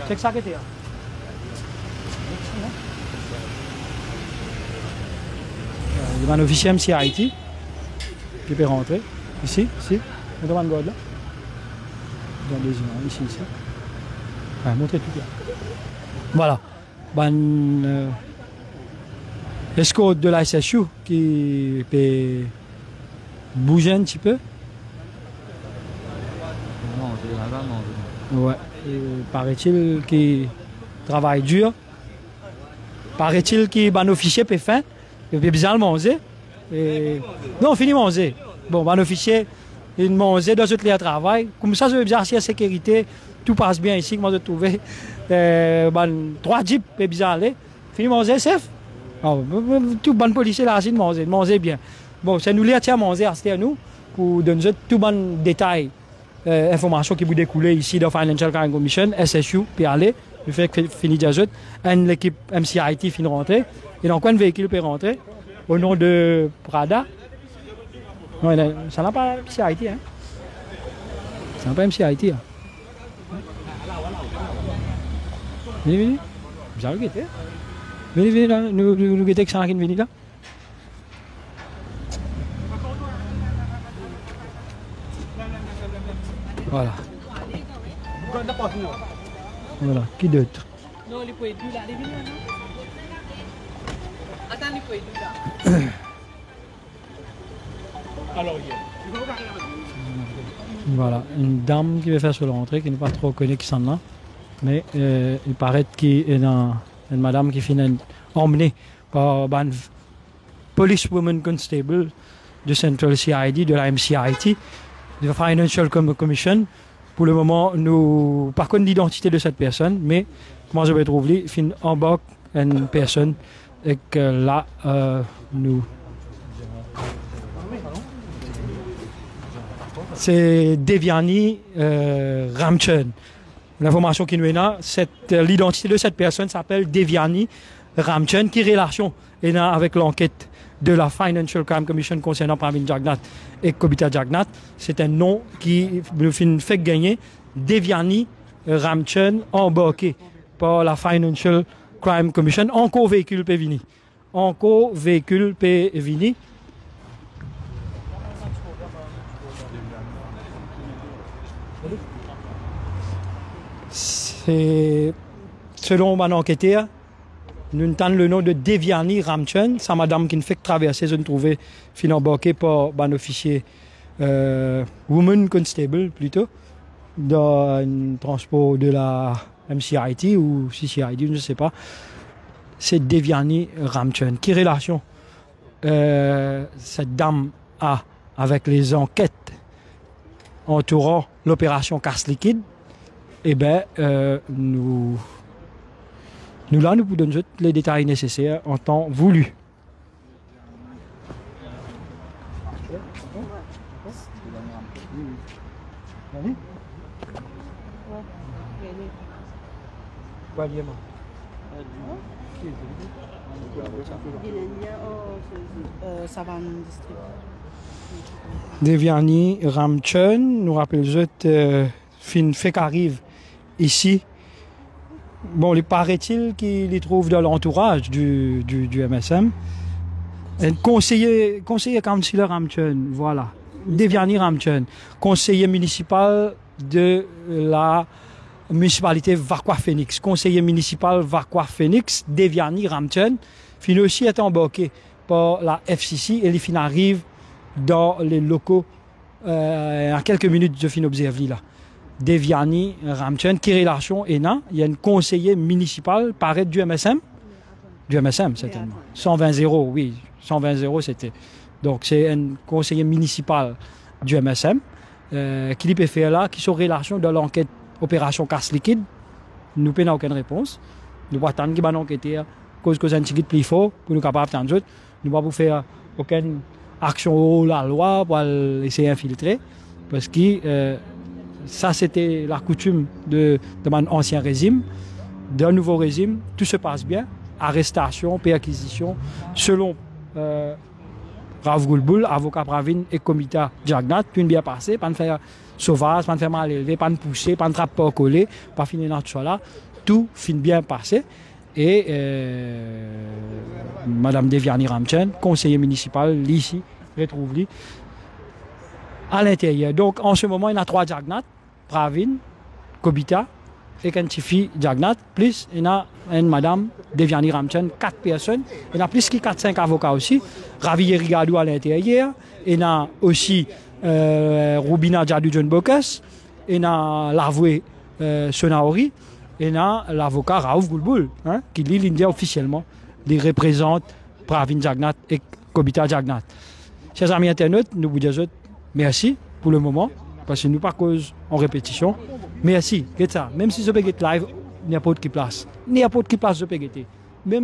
C'est ça que t'es là. Il y a un officier MCIT qui peut rentrer. Ici. On demande God là. Dans les images, ici. Ouais, montrez tout là. Voilà. L'escorte de la SSU qui peut bouger un petit peu. Ouais. Paraît-il qu'il travaille dur. Paraît-il qu'il un officier peut fin. Il peut bien le manger. Non, fini manger. Bon, un officier, il mange dans tout le travail. Comme ça, je veux bien la sécurité. Tout passe bien ici. Moi, je trouve 3 jeeps peut bien aller. Fini manger, safe. Tout bon policier là, c'est de manger bien. Bon, c'est nous les à manger à nous pour donner tout bon détail. Information qui vous découlent ici dans Financial Crime Commission, SSU, puis aller, le fait que fini déjà l'équipe MCIT finit rentrer, et donc un véhicule peut rentrer au nom de Prada. Non, ça n'a pas MCIT, hein? Ça n'a pas MCIT, hein? Venez. Vous avez guetté? Venez là, nous guettez que ça n'a rien venu là. Voilà. Voilà, qui d'autre? Non, il peut être là, il est venu là. Attends, il peut être là. Alors, voilà, une dame qui veut faire sur l'entrée, qui n'est pas trop connue qui s'en a. Mais il paraît qu'il y a une madame qui finit emmenée par une policewoman constable de Central CID, de la MCIT. De Financial Commission. Pour le moment, nous, par contre, l'identité de cette personne, mais comment je vais trouver, fin en bas une personne et que là, nous. C'est Devyani Ramchand. L'information qui nous est là, l'identité de cette personne s'appelle Devyani Ramchand, qui est relation avec l'enquête de la Financial Crime Commission concernant Pravin Jagnnath et Kobita Jagnnath. C'est un nom qui nous fait gagner Devyani Ramchand embarqué par la Financial Crime Commission. Encore véhicule Pévini. C'est selon mon enquêteur, nous entendons le nom de Devyani Ramchand, c'est madame qui nous fait traverser, je ne trouvais fin embarqué par un officier woman constable plutôt, dans un transport de la MCIT ou CCID, je ne sais pas. C'est Devyani Ramchand. Quelle relation cette dame a avec les enquêtes entourant l'opération Casse Liquide? Eh bien, nous vous donnons les détails nécessaires en temps voulu. Savane District. Devyani Ramchun, nous rappelle fin fait qu'arrive ici. Bon, il paraît-il qu'il les trouve dans l'entourage du MSM. Un conseiller councilor Ramchun, voilà. Devyani Ramchun, conseiller municipal de la municipalité Varquois-Phoenix. Conseiller municipal Varquois-Phoenix, Devyani Ramchun, fin aussi est embarqué par la FCC et il arrive dans les locaux en quelques minutes de fin observer là. Devyani Ramchun, qui relation et il y a un conseiller municipal paraît du MSM. Du MSM, certainement. 120-0, oui. 120-0, c'était. Donc, c'est un conseiller municipal du MSM qui peut faire là, qui sont relation dans l'enquête opération casse liquide. Nous n'avons aucune réponse. Nous ne pouvons pas attendre qu'il y ait une enquête, cause que c'est un petit plus fort, pour nous capables d'attendre. Nous ne pouvons pas faire aucune action au la loi pour essayer d'infiltrer. Parce que ça, c'était la coutume de mon ancien régime. D'un nouveau régime, tout se passe bien. Arrestation, perquisition, selon Rav Goulboul, avocat Pravin et comité Jagnat, tout bien passé, pas de faire sauvage, pas de faire mal élevé, pas de pousser, pas de trappe pas coller, pas finir dans tout ça là. Tout finit bien passé. Et Madame Devyani Ramchun, conseiller municipal, ici, retrouve-lui à l'intérieur. Donc en ce moment, il y a 3 Jagnat, Pravin, Kobita et Kantifi Jagnat, plus il y a une Madame Devyani Ramchun, 4 personnes. Il y a plus que 4-5 avocats aussi. Ravi Rigadou à l'intérieur. Il y a aussi Rubina Djadou John Bokas. Il y a l'avoué Sonaori. Et il y a l'avocat Raouf Goulboul, hein, qui lit l'India officiellement. Il représente Pravin Jagnat et Kobita Jagnat. Chers amis internautes, nous vous disons merci pour le moment, parce que nous pas cause en répétition. Merci, ça. Même si je peux get live, n'importe qui place. N'importe qui place, je peux get. Même